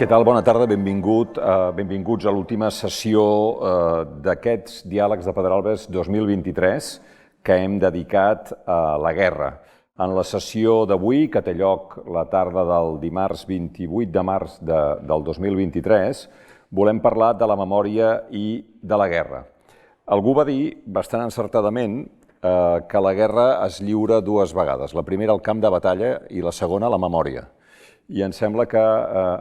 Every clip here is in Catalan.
Què tal? Bona tarda, benvinguts a l'última sessió d'aquests diàlegs de Pedralbes 2023 que hem dedicat a la guerra. En la sessió d'avui, que té lloc la tarda del dimarts 28 de març del 2023, volem parlar de la memòria i de la guerra. Algú va dir, bastant encertadament, que la guerra es lliura dues vegades. La primera al camp de batalla i la segona a la memòria. I em sembla que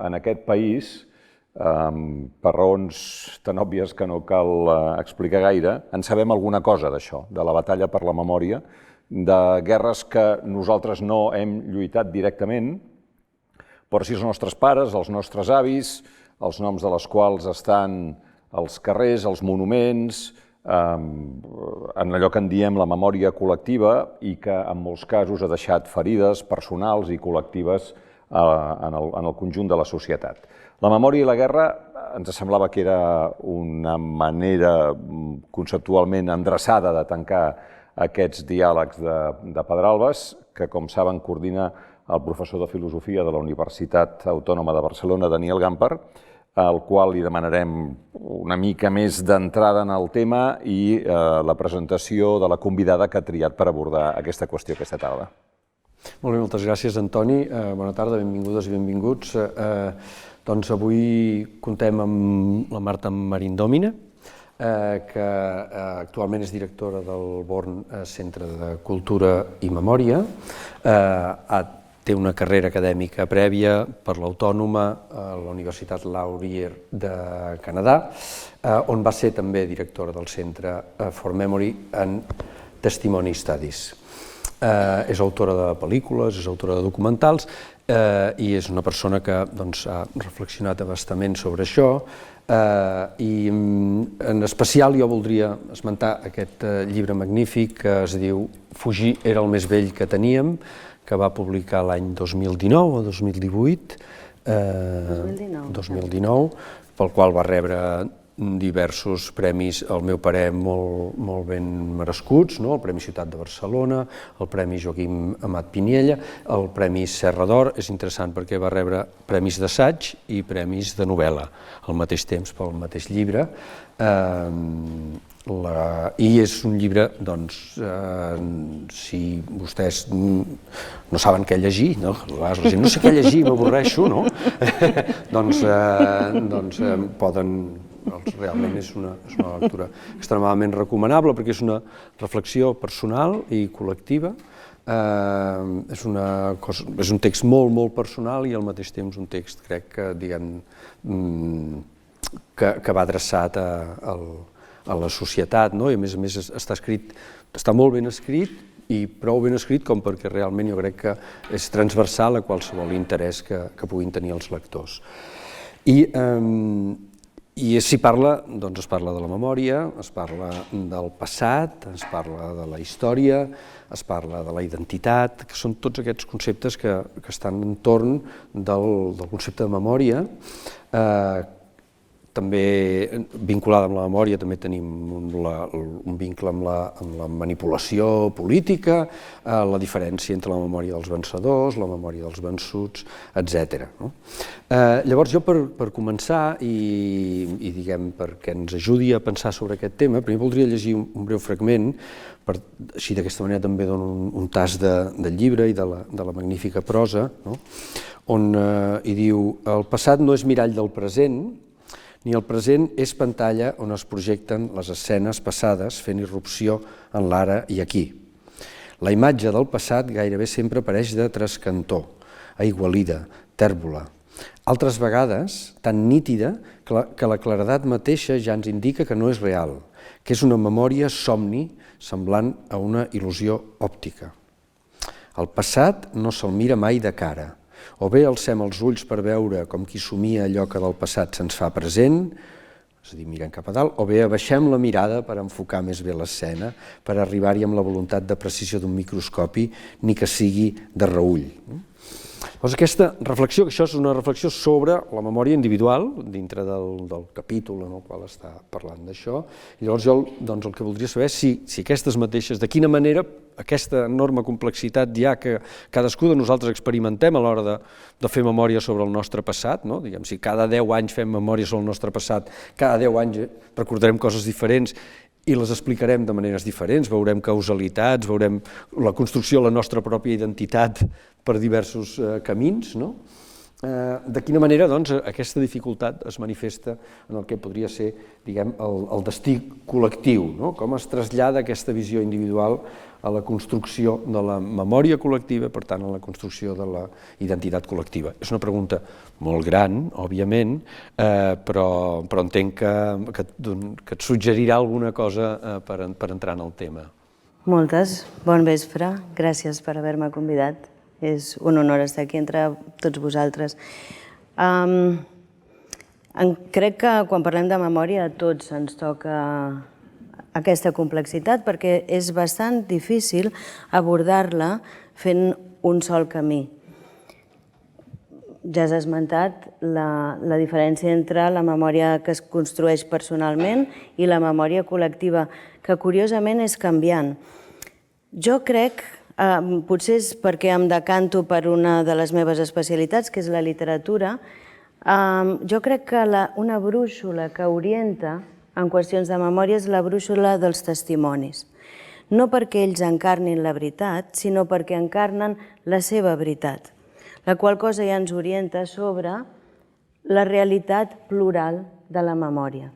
en aquest país, per raons tan òbvies que no cal explicar gaire, en sabem alguna cosa d'això, de la batalla per la memòria, de guerres que nosaltres no hem lluitat directament, però sí els nostres pares, els nostres avis, els noms de les quals estan als carrers, als monuments, en allò que en diem la memòria col·lectiva i que en molts casos ha deixat ferides personals i col·lectives en el conjunt de la societat. La memòria i la guerra ens semblava que era una manera conceptualment endreçada de tancar aquests diàlegs de Pedralbes, que, com saben, coordina el professor de Filosofia de la Universitat Autònoma de Barcelona, Daniel Gamper, al qual li demanarem una mica més d'entrada en el tema i la presentació de la convidada que ha triat per abordar aquesta qüestió aquesta tarda. Molt bé, moltes gràcies, Antoni. Bona tarda, benvingudes i benvinguts. Doncs avui contem amb la Marta Marindòmina, que actualment és directora del Born Centre de Cultura i Memòria. Té una carrera acadèmica prèvia per l'Autònoma a la Universitat Laurier de Canadà, on va ser també directora del Centre for Memory and Testimony Studies. És autora de pel·lícules, és autora de documentals i és una persona que ha reflexionat bastament sobre això i en especial jo voldria esmentar aquest llibre magnífic que es diu Fugir era el més vell que teníem, que va publicar l'any 2019 o 2018, 2019, pel qual va rebre diversos premis, al meu parer, molt ben merescuts, el Premi Ciutat de Barcelona, el Premi Joaquim Amat Piniella, el Premi Serra d'Or. És interessant perquè va rebre premis d'assaig i premis de novel·la al mateix temps pel mateix llibre. I és un llibre, doncs, si vostès no saben què llegir, no? La gent no sé què llegir, m'avorreixo, no? Doncs poden... Realment és una lectura extremadament recomanable perquè és una reflexió personal i col·lectiva. És un text molt personal i al mateix temps un text, crec que, diguem, que va adreçat a la societat, i a més està molt ben escrit i prou ben escrit com perquè realment jo crec que és transversal a qualsevol interès que puguin tenir els lectors. I s'hi parla, doncs es parla de la memòria, es parla del passat, es parla de la història, es parla de la identitat, que són tots aquests conceptes que estan entorn del concepte de memòria. També vinculada amb la memòria també tenim un vincle amb la manipulació política, la diferència entre la memòria dels vencedors, la memòria dels vençuts, etc. Llavors jo per començar i diguem perquè ens ajudi a pensar sobre aquest tema, primer voldria llegir un breu fragment, així d'aquesta manera també dono un tast del llibre i de la magnífica prosa, on hi diu: el passat no és mirall del present, ni el present és pantalla on es projecten les escenes passades fent irrupció en l'ara i aquí. La imatge del passat gairebé sempre apareix de trascantó, aigualida, tèrbola. Altres vegades, tan nítida que la claredat mateixa ja ens indica que no és real, que és una memòria somni semblant a una il·lusió òptica. El passat no se'l mira mai de cara. O bé alcem els ulls per veure com qui somia allò que del passat se'ns fa present, és a dir, mirant cap a dalt, o bé abaixem la mirada per enfocar més bé l'escena, per arribar-hi amb la voluntat de precisió d'un microscopi, ni que sigui de reüll. Llavors aquesta reflexió, que això és una reflexió sobre la memòria individual, dintre del capítol en el qual està parlant d'això, i llavors jo el que voldria saber és si aquestes mateixes, de quina manera aquesta enorme complexitat ja que cadascú de nosaltres experimentem a l'hora de fer memòria sobre el nostre passat, no? Diguem, si cada 10 anys fem memòria sobre el nostre passat, cada 10 anys recordarem coses diferents i les explicarem de maneres diferents, veurem causalitats, veurem la construcció de la nostra pròpia identitat per diversos camins, no? De quina manera, doncs, aquesta dificultat es manifesta en el que podria ser, diguem, el destí col·lectiu, no? Com es trasllada aquesta visió individual a la construcció de la memòria col·lectiva, per tant, a la construcció de la identitat col·lectiva. És una pregunta molt gran, òbviament, però entenc que et suggerirà alguna cosa per entrar en el tema. Moltes. Bon vespre. Gràcies per haver-me convidat. És un honor estar aquí entre tots vosaltres. Crec que quan parlem de memòria a tots ens toca aquesta complexitat perquè és bastant difícil abordar-la fent un sol camí. Ja has esmentat la diferència entre la memòria que es construeix personalment i la memòria col·lectiva, que curiosament és canviant. Jo crec, potser és perquè em decanto per una de les meves especialitats, que és la literatura, jo crec que una brúixola que orienta en qüestions de memòria és la brúixola dels testimonis. No perquè ells encarnin la veritat, sinó perquè encarnen la seva veritat, la qual cosa ja ens orienta sobre la realitat plural de la memòria.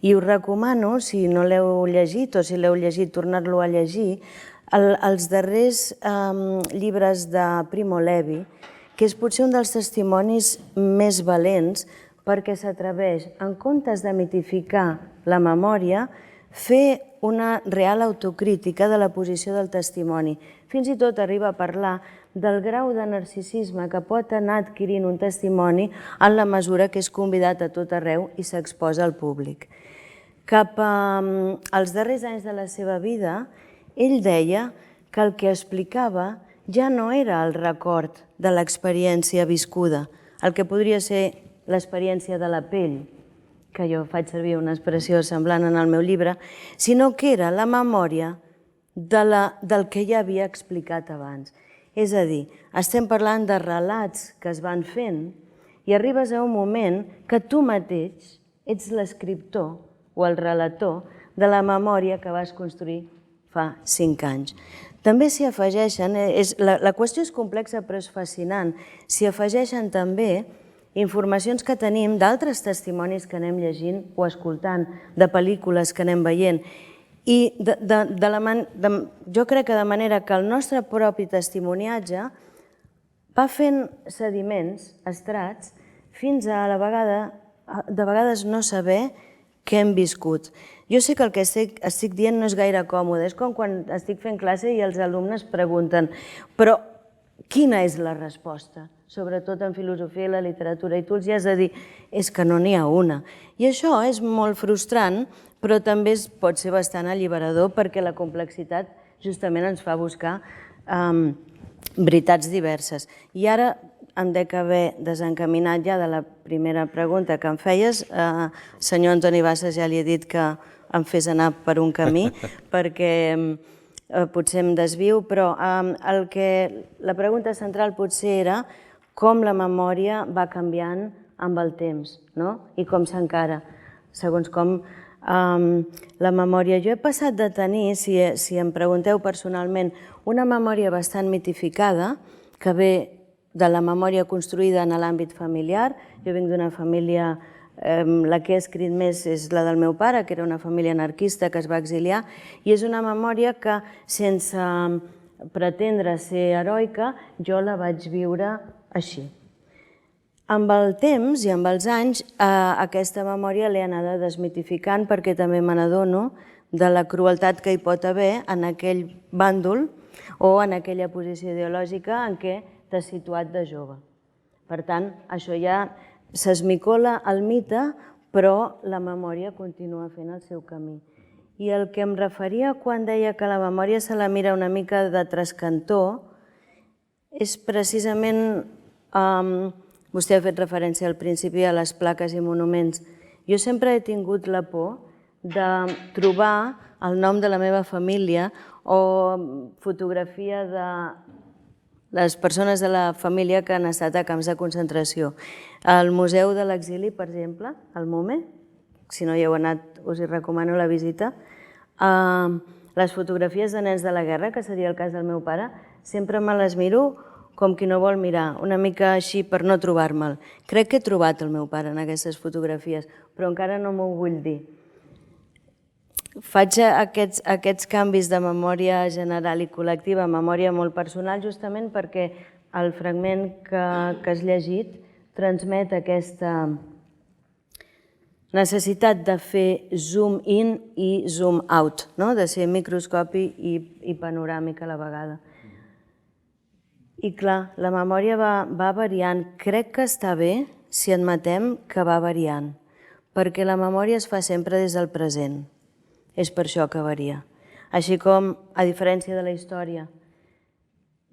I us recomano, si no l'heu llegit o si l'heu llegit, tornar-lo a llegir, els darrers llibres de Primo Levi, que és potser un dels testimonis més valents perquè s'atreveix, en comptes de mitificar la memòria, fer una real autocrítica de la posició del testimoni. Fins i tot arriba a parlar del grau de narcisisme que pot anar adquirint un testimoni en la mesura que és convidat a tot arreu i s'exposa al públic. Cap als darrers anys de la seva vida, ell deia que el que explicava ja no era el record de l'experiència viscuda, el que podria ser l'experiència de la pell, que jo faig servir una expressió semblant en el meu llibre, sinó que era la memòria del que ja havia explicat abans. És a dir, estem parlant de relats que es van fent i arribes a un moment que tu mateix ets l'escriptor o el relator de la memòria que vas construir fa 5 anys. També s'hi afegeixen, la qüestió és complexa però és fascinant, s'hi afegeixen també informacions que tenim d'altres testimonis que anem llegint o escoltant, de pel·lícules que anem veient. I jo crec que de manera que el nostre propi testimoniatge va fent sediments, estrats, fins a de vegades no saber què hem viscut. Jo sé que el que estic dient no és gaire còmode, és com quan estic fent classe i els alumnes pregunten però quina és la resposta? Sobretot en filosofia i la literatura, i tu els has de dir és que no n'hi ha una. I això és molt frustrant, però també pot ser bastant alliberador perquè la complexitat justament ens fa buscar veritats diverses. I ara em dec haver desencaminat ja de la primera pregunta que em feies. Senyor Antoni Bassas, ja li he dit que em fes anar per un camí, perquè potser em desvio, però la pregunta central potser era com la memòria va canviant amb el temps, i com s'encara, segons com la memòria. Jo he passat de tenir, si em pregunteu personalment, una memòria bastant mitificada, que ve de la memòria construïda en l'àmbit familiar. Jo vinc d'una família, la que he escrit més és la del meu pare, que era una família anarquista que es va exiliar, i és una memòria que, sense pretendre ser heroica, jo la vaig viure així. Amb el temps i amb els anys, aquesta memòria l'he anada desmitificant perquè també me n'adono de la crueltat que hi pot haver en aquell bàndol o en aquella posició ideològica en què t'has situat de jove. Per tant, això ja s'esmicola el mite, però la memòria continua fent el seu camí. I el que em referia quan deia que la memòria se la mira una mica de trascantó és precisament... Vostè ha fet referència al principi a les plaques i monuments. Jo sempre he tingut la por de trobar el nom de la meva família o fotografia de les persones de la família que han estat a camps de concentració. Al Museu de l'Exili, per exemple, al MUME, si no hi heu anat us hi recomano la visita, les fotografies de nens de la guerra, que seria el cas del meu pare, sempre me les miro com qui no vol mirar, una mica així per no trobar-me'l. Crec que he trobat el meu pare en aquestes fotografies, però encara no m'ho vull dir. Faig aquests canvis de memòria general i col·lectiva, memòria molt personal, justament perquè el fragment que has llegit transmet aquesta necessitat de fer zoom in i zoom out, de ser microscopi i panoràmica a la vegada. I clar, la memòria va variant. Crec que està bé si admetem que va variant, perquè la memòria es fa sempre des del present. És per això que varia. Així com, a diferència de la història,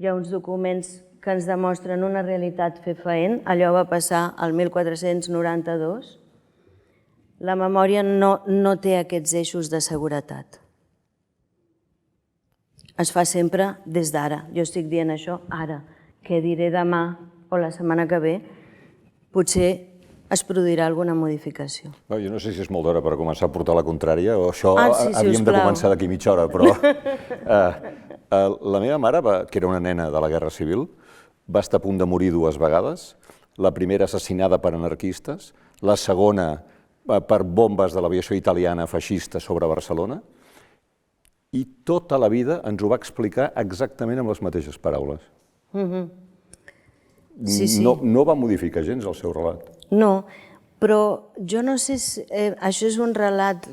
hi ha uns documents que ens demostren una realitat fefaent, allò va passar al 1492, la memòria no té aquests eixos de seguretat. Es fa sempre des d'ara. Jo estic dient això ara. Què diré demà o la setmana que ve? Potser es produirà alguna modificació. Jo no sé si és molt d'hora per començar a portar la contrària o això havíem de començar d'aquí mitja hora, però la meva mare, que era una nena de la Guerra Civil, va estar a punt de morir 2 vegades, la primera assassinada per anarquistes, la segona per bombes de l'aviació italiana feixista sobre Barcelona, i tota la vida ens ho va explicar exactament amb les mateixes paraules. No va modificar gens el seu relat. No, però jo no sé si... Això és un relat,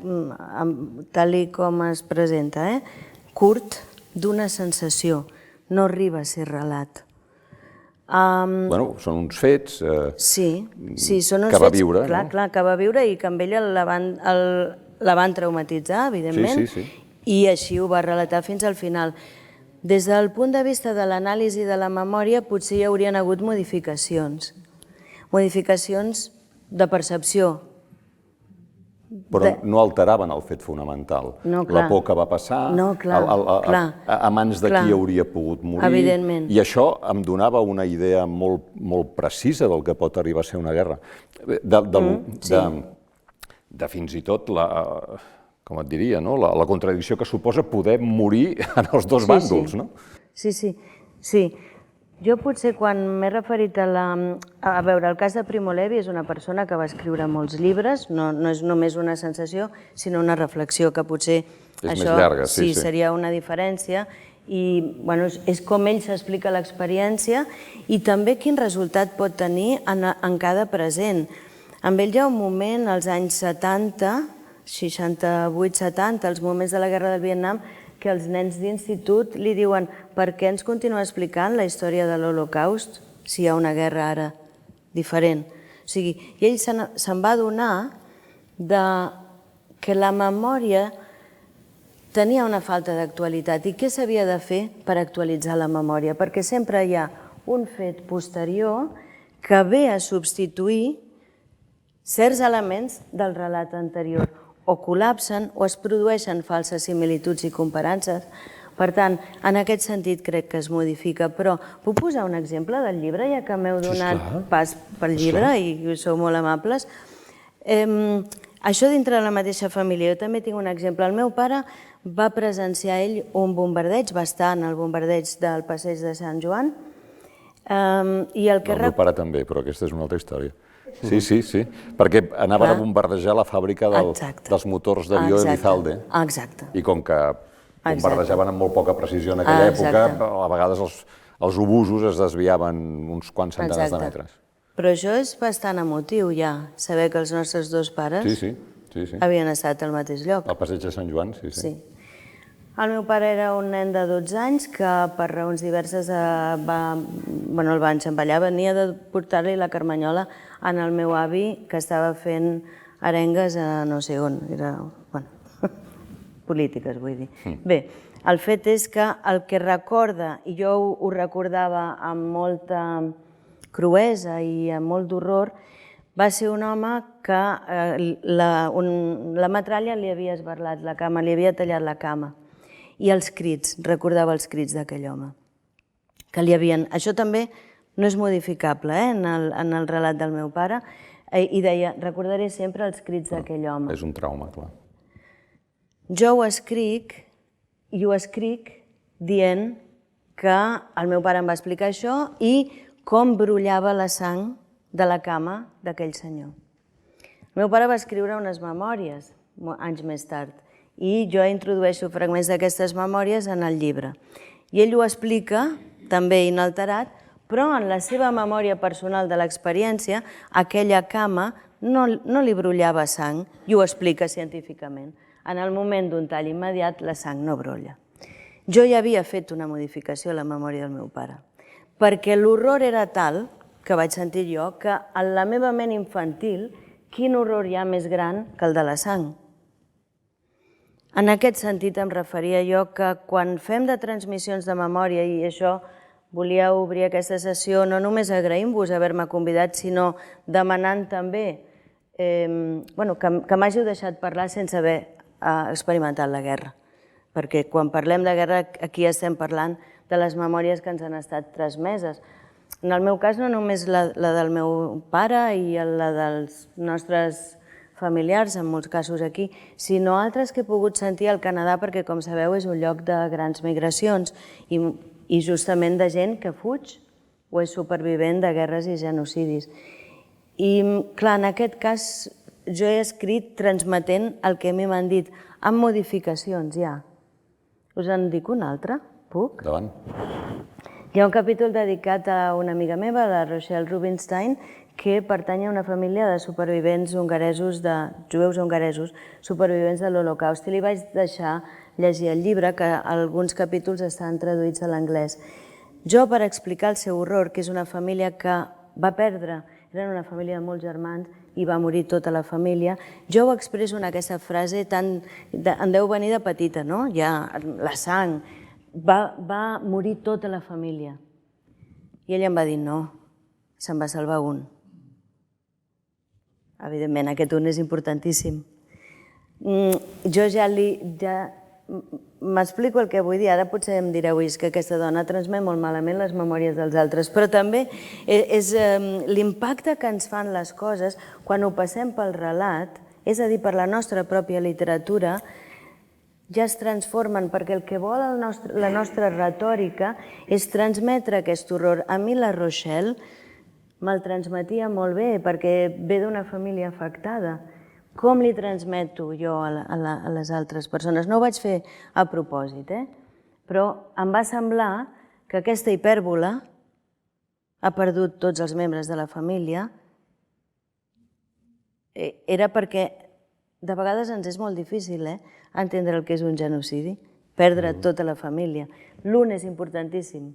tal com es presenta, curt, d'una sensació. No arriba a ser relat. Són uns fets que va viure. Clar, que va viure i que amb ella la van traumatitzar, evidentment, i així ho va relatar fins al final. Des del punt de vista de l'anàlisi de la memòria, potser hi haurien hagut modificacions. Modificacions de percepció. Però no alteraven el fet fonamental. La por que va passar, a mans de qui hauria pogut morir. Evidentment. I això em donava una idea molt precisa del que pot arribar a ser una guerra. De fins i tot com et diria, la contradicció que suposa poder morir en els dos bàndols, no? Sí. Jo potser quan m'he referit a veure, el cas de Primo Levi és una persona que va escriure molts llibres, no és només una sensació, sinó una reflexió que potser això seria una diferència i és com ell s'explica l'experiència i també quin resultat pot tenir en cada present. Amb ell hi ha un moment, als anys 70, 68-70, els moments de la Guerra del Vietnam, que els nens d'institut li diuen per què ens continua explicant la història de l'Holocaust si hi ha una guerra ara diferent. I ell se'n va adonar que la memòria tenia una falta d'actualitat. I què s'havia de fer per actualitzar la memòria? Perquè sempre hi ha un fet posterior que ve a substituir certs elements del relat anterior. O col·lapsen o es produeixen falses similituds i comparances. Per tant, en aquest sentit crec que es modifica. Però puc posar un exemple del llibre, ja que m'heu donat pas pel llibre i sou molt amables. Això dintre de la mateixa família. Jo també tinc un exemple. El meu pare va presenciar un bombardeig, va estar en el bombardeig del passeig de Sant Joan. El meu pare també, però aquesta és una altra història. Sí, perquè anaven a bombardejar la fàbrica dels motors d'avió Elizalde. Exacte. I com que bombardejaven amb molt poca precisió en aquella època, a vegades els obusos es desviaven uns quants centenars de metres. Però això és bastant emotiu ja, saber que els nostres dos pares havien estat al mateix lloc. Al passeig de Sant Joan, sí. El meu pare era un nen de 12 anys que per raons diverses el va enxampallar, venia de portar-li la carmanyola en el meu avi que estava fent arengues a no sé on, polítiques vull dir. Bé, el fet és que el que recorda, i jo ho recordava amb molta cruesa i amb molt d'horror, va ser un home que la metralla li havia esberlat la cama, li havia tallat la cama. I els crits, recordava els crits d'aquell home. Això també no és modificable en el relat del meu pare, i deia, recordaré sempre els crits d'aquell home. És un trauma, clar. Jo ho escric, i ho escric dient que el meu pare em va explicar això i com brollava la sang de la cama d'aquell senyor. El meu pare va escriure unes memòries anys més tard i jo introdueixo fragments d'aquestes memòries en el llibre. I ell ho explica, també inalterat, però en la seva memòria personal de l'experiència, aquella cama no li brollava sang i ho explica científicament. En el moment d'un tall immediat, la sang no brolla. Jo ja havia fet una modificació a la memòria del meu pare, perquè l'horror era tal, que vaig sentir jo, que en la meva ment infantil, quin horror hi ha més gran que el de la sang? En aquest sentit em referia jo que quan fem de transmissions de memòria, i això volia obrir aquesta sessió no només agraint-vos haver-me convidat, sinó demanant també que m'hàgiu deixat parlar sense haver experimentat la guerra. Perquè quan parlem de guerra aquí estem parlant de les memòries que ens han estat transmeses. En el meu cas no només la del meu pare i la dels nostres familiars, en molts casos aquí, sinó altres que he pogut sentir al Canadà perquè, com sabeu, és un lloc de grans migracions i justament de gent que fuig o és supervivent de guerres i genocidis. I, clar, en aquest cas jo he escrit transmetent el que a mi m'han dit, amb modificacions ja. Us en dic un altre? Puc? Endavant. Hi ha un capítol dedicat a una amiga meva, la Rochelle Rubinstein, que pertany a una família de supervivents hongaresos, de jueus hongaresos, supervivents de l'Holocaust. I li vaig deixar llegir el llibre, que alguns capítols estan traduïts a l'anglès. Jo, per explicar el seu horror, que és una família que va perdre, eren una família de molts germans, i va morir tota la família, jo ho expresso en aquesta frase, en deu venir de petita, no? Ja la sang, va morir tota la família. I ell em va dir, no, se'n va salvar un. Evidentment, aquest un és importantíssim. Jo ja m'explico el que vull dir. Ara potser em direu que aquesta dona transmet molt malament les memòries dels altres, però també és l'impacte que ens fan les coses quan ho passem pel relat, és a dir, per la nostra pròpia literatura, ja es transformen, perquè el que vol la nostra retòrica és transmetre aquest horror. A mi la Rochelle me'l transmetia molt bé, perquè ve d'una família afectada. Com li transmeto jo a les altres persones? No ho vaig fer a propòsit, però em va semblar que aquesta hipèrbola ha perdut tots els membres de la família era perquè de vegades ens és molt difícil entendre el que és un genocidi, perdre tota la família. L'un és importantíssim,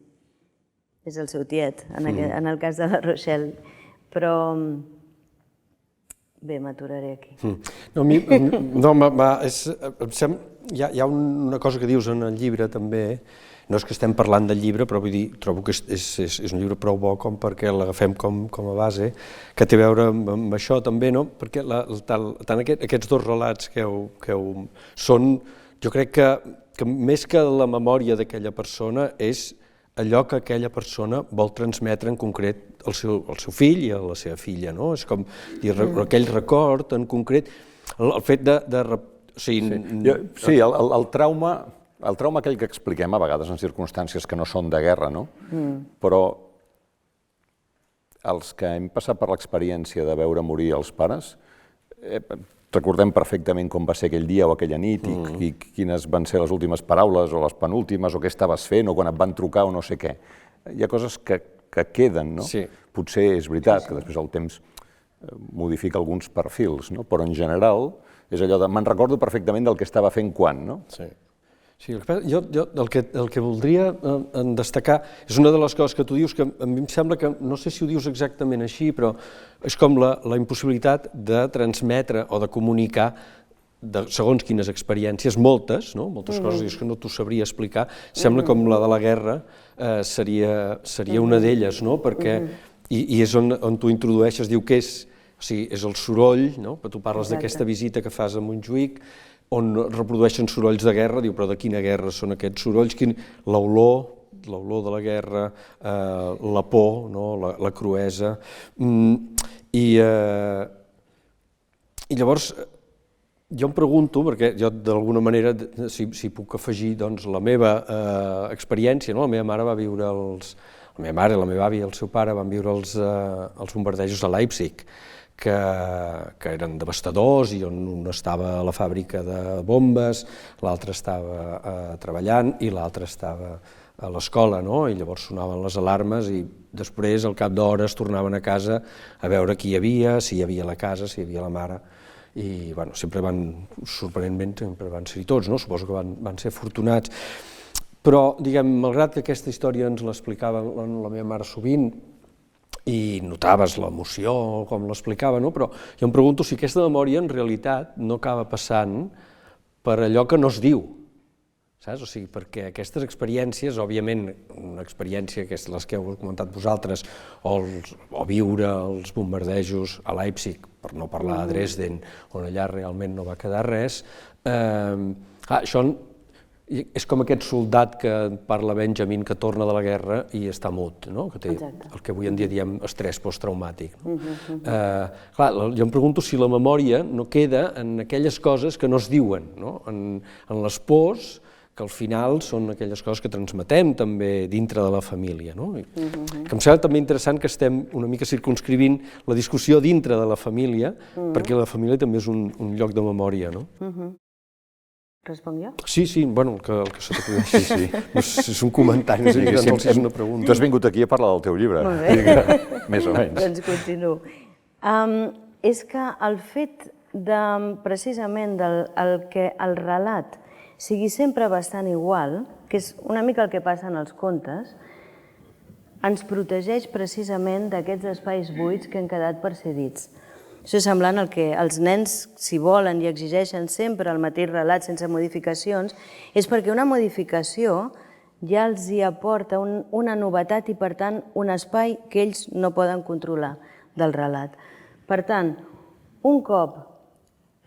és el seu tiet, en el cas de la Rochelle, però bé, m'aturaré aquí. Hi ha una cosa que dius en el llibre també, no és que estem parlant del llibre, però vull dir, trobo que és un llibre prou bo com perquè l'agafem com a base, que té a veure amb això també, no? Perquè tant aquests dos relats que són, jo crec que més que la memòria d'aquella persona és allò que aquella persona vol transmetre en concret al seu fill i a la seva filla, no? És com dir aquell record en concret, el fet de... Sí, el trauma aquell que expliquem a vegades en circumstàncies que no són de guerra, no? Però els que hem passat per l'experiència de veure morir els pares, recordem perfectament com va ser aquell dia o aquella nit i quines van ser les últimes paraules o les penúltimes o què estaves fent o quan et van trucar o no sé què. Hi ha coses que queden, no? Potser és veritat que després el temps modifica alguns perfils, no? Però en general és allò de me'n recordo perfectament del que estava fent quan, no? Sí, jo el que voldria destacar és una de les coses que tu dius que a mi em sembla que, no sé si ho dius exactament així, però és com la impossibilitat de transmetre o de comunicar segons quines experiències, moltes coses dius que no t'ho sabria explicar, sembla com la de la guerra seria una d'elles, no? Perquè, i és on tu introdueixes, diu que és O sigui, és el soroll, no? Tu parles d'aquesta visita que fas a Montjuïc, on reprodueixen sorolls de guerra, diu, però de quina guerra són aquests sorolls? L'olor de la guerra, la por, la cruesa. I llavors jo em pregunto, perquè jo d'alguna manera, si puc afegir la meva experiència, la meva mare va viure la meva mare, la meva àvia i el seu pare van viure els bombardejos a Leipzig, que eren devastadors i on un estava a la fàbrica de bombes, l'altre estava treballant i l'altre estava a l'escola, i llavors sonaven les alarmes i després, al cap d'hores, tornaven a casa a veure qui hi havia, si hi havia la casa, si hi havia la mare, i sempre sorprenentment, sempre van ser-hi tots, suposo que van ser afortunats. Però, diguem, malgrat que aquesta història ens l'explicava la meva mare sovint, i notaves l'emoció com l'explicava, però jo em pregunto si aquesta memòria en realitat no acaba passant per allò que no es diu, saps? O sigui, perquè aquestes experiències, òbviament, una experiència que és les que heu comentat vosaltres, o viure els bombardejos a Leipzig, per no parlar de Dresden, on allà realment no va quedar res, això és com aquest soldat que parla Benjamin, que torna de la guerra i està mut, que té el que avui en dia diem estrès posttraumàtic. Clar, jo em pregunto si la memòria no queda en aquelles coses que no es diuen, en les pors, que al final són aquelles coses que transmetem també dintre de la família. Que em sembla també interessant que estem una mica circumscrivint la discussió dintre de la família, perquè la família també és un lloc de memòria. Responc jo? Sí, bueno, el que se t'acudeixi, sí. És un comentari, no és una pregunta. Tu has vingut aquí a parlar del teu llibre. Molt bé. Més o menys. Doncs continuo. És que el fet precisament que el relat sigui sempre bastant igual, que és una mica el que passa en els contes, ens protegeix precisament d'aquests espais buits que han quedat per ser dits. Això és semblant al que els nens, si volen i exigeixen sempre el mateix relat sense modificacions, és perquè una modificació ja els hi aporta una novetat i, per tant, un espai que ells no poden controlar del relat. Per tant, un cop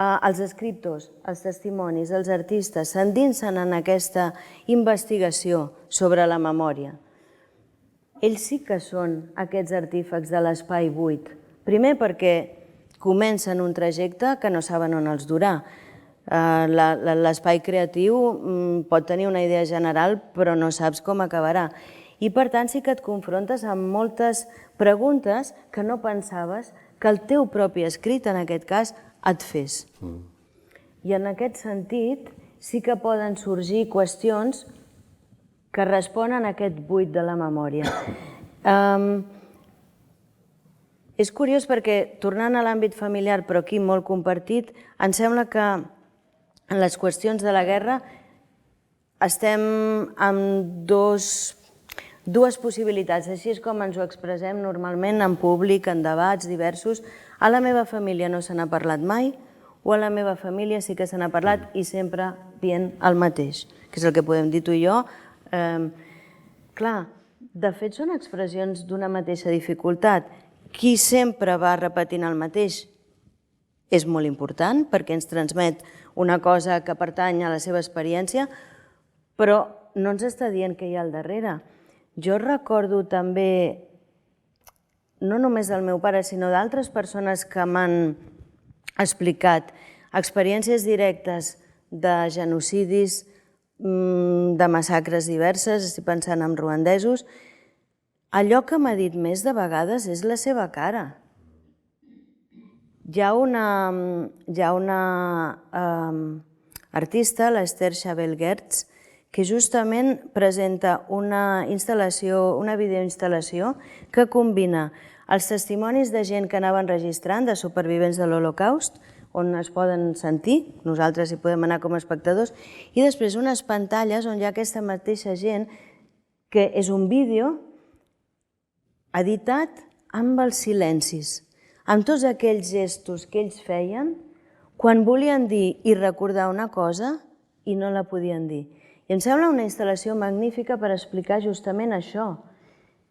els escriptors, els testimonis, els artistes s'endinsen en aquesta investigació sobre la memòria, ells sí que són aquests artífex de l'espai buit. Primer perquè comencen un trajecte que no saben on els durà. L'espai creatiu pot tenir una idea general, però no saps com acabarà. I, per tant, sí que et confrontes amb moltes preguntes que no pensaves que el teu propi escrit, en aquest cas, et fes. I en aquest sentit, sí que poden sorgir qüestions que responen a aquest buit de la memòria. És curiós perquè, tornant a l'àmbit familiar, però aquí molt compartit, em sembla que en les qüestions de la guerra estem amb dues possibilitats. Així és com ens ho expressem normalment en públic, en debats diversos. A la meva família no se n'ha parlat mai, o a la meva família sí que se n'ha parlat i sempre dient el mateix, que és el que podem dir tu i jo. Clar, de fet són expressions d'una mateixa dificultat. Qui sempre va repetint el mateix és molt important perquè ens transmet una cosa que pertany a la seva experiència, però no ens està dient què hi ha al darrere. Jo recordo també, no només del meu pare, sinó d'altres persones que m'han explicat experiències directes de genocidis, de massacres diverses, estic pensant en ruandesos. Allò que m'ha dit més de vegades és la seva cara. Hi ha una artista, l'Esther Chabel-Gertz, que justament presenta una videoinstal·lació que combina els testimonis de gent que anaven registrant, de supervivents de l'Holocaust, on es poden sentir, nosaltres hi podem anar com a espectadors, i després unes pantalles on hi ha aquesta mateixa gent, que és un vídeo editat amb els silencis, amb tots aquells gestos que ells feien quan volien dir i recordar una cosa i no la podien dir. I em sembla una instal·lació magnífica per explicar justament això.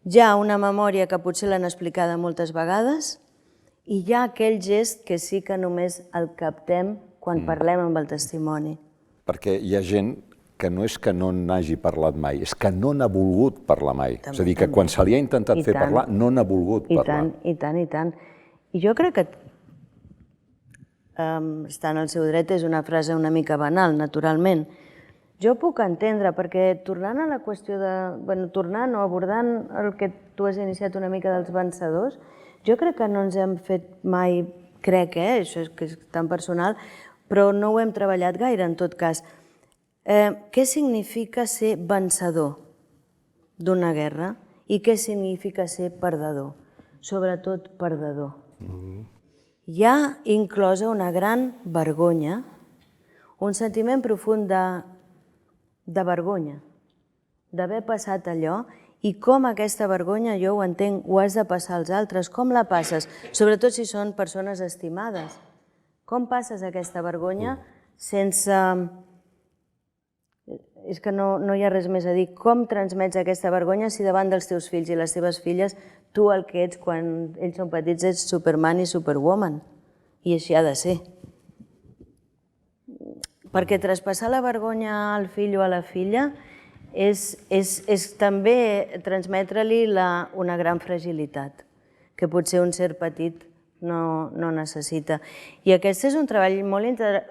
Hi ha una memòria que potser l'han explicada moltes vegades I hi ha aquell gest que sí que només el captem quan parlem amb el testimoni. Perquè hi ha gent que no és que no n'hagi parlat mai, és que no n'ha volgut parlar mai. És a dir, que quan se li ha intentat fer parlar, no n'ha volgut parlar. I tant. I jo crec que està en el seu dret, és una frase una mica banal, naturalment. Jo puc entendre, perquè tornant a la qüestió de... tornant o abordant el que tu has iniciat una mica dels vencedors, jo crec que no ens hem fet mai, això és tan personal, però no ho hem treballat gaire en tot cas. Què significa ser vencedor d'una guerra i què significa ser perdedor? Sobretot perdedor. Hi ha inclosa una gran vergonya, un sentiment profund de vergonya, d'haver passat allò, i com aquesta vergonya, jo ho entenc, ho has de passar als altres. Com la passes? Sobretot si són persones estimades. Com passes aquesta vergonya sense... És que no hi ha res més a dir. Com transmets aquesta vergonya si davant dels teus fills i les teves filles tu el que ets quan ells són petits ets Superman i Superwoman? I així ha de ser. Perquè traspassar la vergonya al fill o a la filla és també transmetre-li una gran fragilitat, que potser un ser petit no necessita. I aquest és un treball molt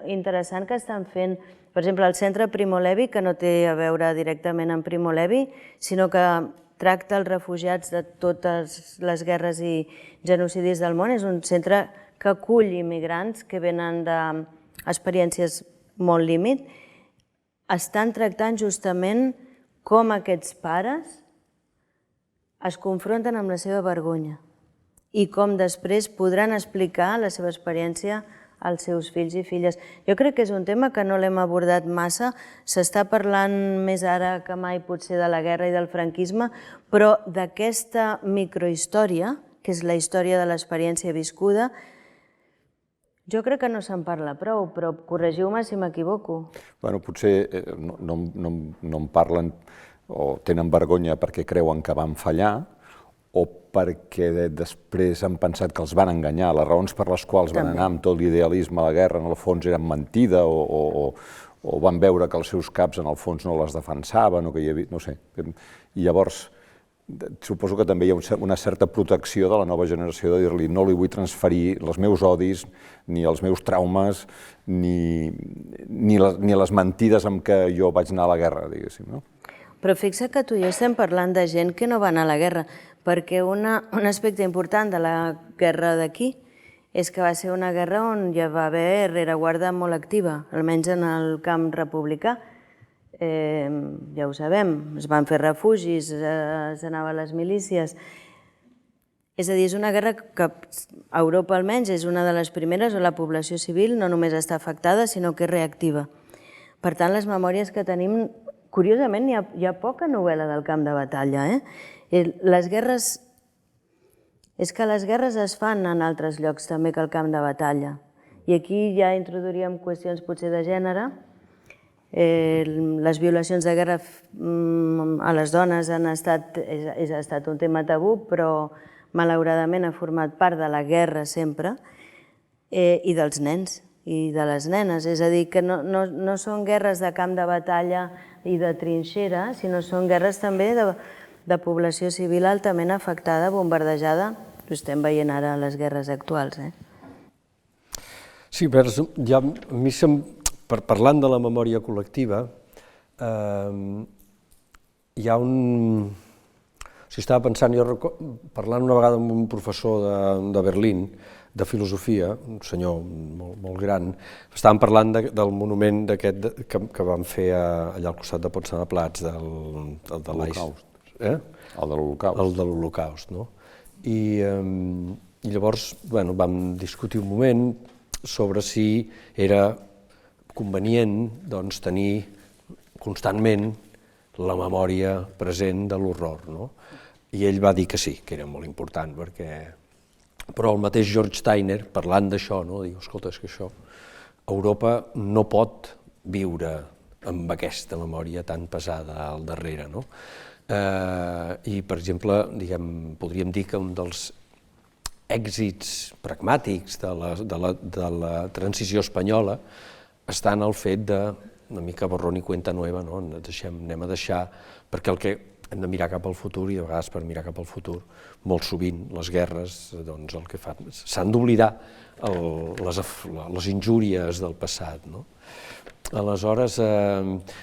interessant que estan fent, per exemple, el Centre Primo Levi, que no té a veure directament amb Primo Levi, sinó que tracta els refugiats de totes les guerres i genocidis del món. És un centre que acull immigrants que venen d'experiències molt límit. Estan tractant justament com aquests pares es confronten amb la seva vergonya i com després podran explicar la seva experiència als seus fills i filles. Jo crec que és un tema que no l'hem abordat massa, s'està parlant més ara que mai potser de la guerra i del franquisme, però d'aquesta microhistòria, que és la història de l'experiència viscuda, jo crec que no se'n parla prou, però corregiu-me si m'equivoco. Bueno, potser no en parlen o tenen vergonya perquè creuen que van fallar o perquè després han pensat que els van enganyar. Les raons per les quals van anar amb tot l'idealisme a la guerra en el fons eren mentida o van veure que els seus caps en el fons no les defensaven o que hi havia... no sé. I llavors suposo que també hi ha una certa protecció de la nova generació de dir-li no li vull transferir els meus odis, ni els meus traumes, ni les mentides amb què jo vaig anar a la guerra, diguéssim, no? Però fixa que tu i jo estem parlant de gent que no va anar a la guerra, perquè un aspecte important de la guerra d'aquí és que va ser una guerra on hi va haver rereguarda molt activa, almenys en el camp republicà. Ja ho sabem, es van fer refugis, s'anava a les milícies. És a dir, és una guerra que a Europa almenys és una de les primeres on la població civil no només està afectada, sinó que és reactiva. Per tant, les memòries que tenim, curiosament, hi ha poca novel·la del camp de batalla. Les guerres... És que les guerres es fan en altres llocs també que al camp de batalla. I aquí ja introduiríem qüestions potser de gènere. Les violacions de guerra a les dones ha estat un tema tabú, però malauradament ha format part de la guerra sempre, i dels nens i de les nenes. És a dir, que no són guerres de camp de batalla i de trinxera, sinó són guerres també de població civil altament afectada, bombardejada. Ho estem veient ara a les guerres actuals. Sí, ja a mi parlant de la memòria col·lectiva, hi ha un... Estava pensant, parlant una vegada amb un professor de Berlín, de filosofia, un senyor molt gran, estàvem parlant del monument d'aquest que van fer allà al costat de Pont Sant Plats, el de l'Holocaust. El de l'Holocaust. El de l'Holocaust, no? I llavors vam discutir un moment sobre si era convenient tenir constantment la memòria present de l'horror, no? I ell va dir que sí, que era molt important, però el mateix George Steiner, parlant d'això, diu, escolta, és que això, Europa no pot viure amb aquesta memòria tan pesada al darrere, no? I, per exemple, podríem dir que un dels èxits pragmàtics de la transició espanyola està en el fet de, una mica borrón i cuenta nueva, anem a deixar, perquè el que hem de mirar cap al futur, i de vegades per mirar cap al futur, molt sovint les guerres, doncs el que fan, s'han d'oblidar les injúries del passat. Aleshores,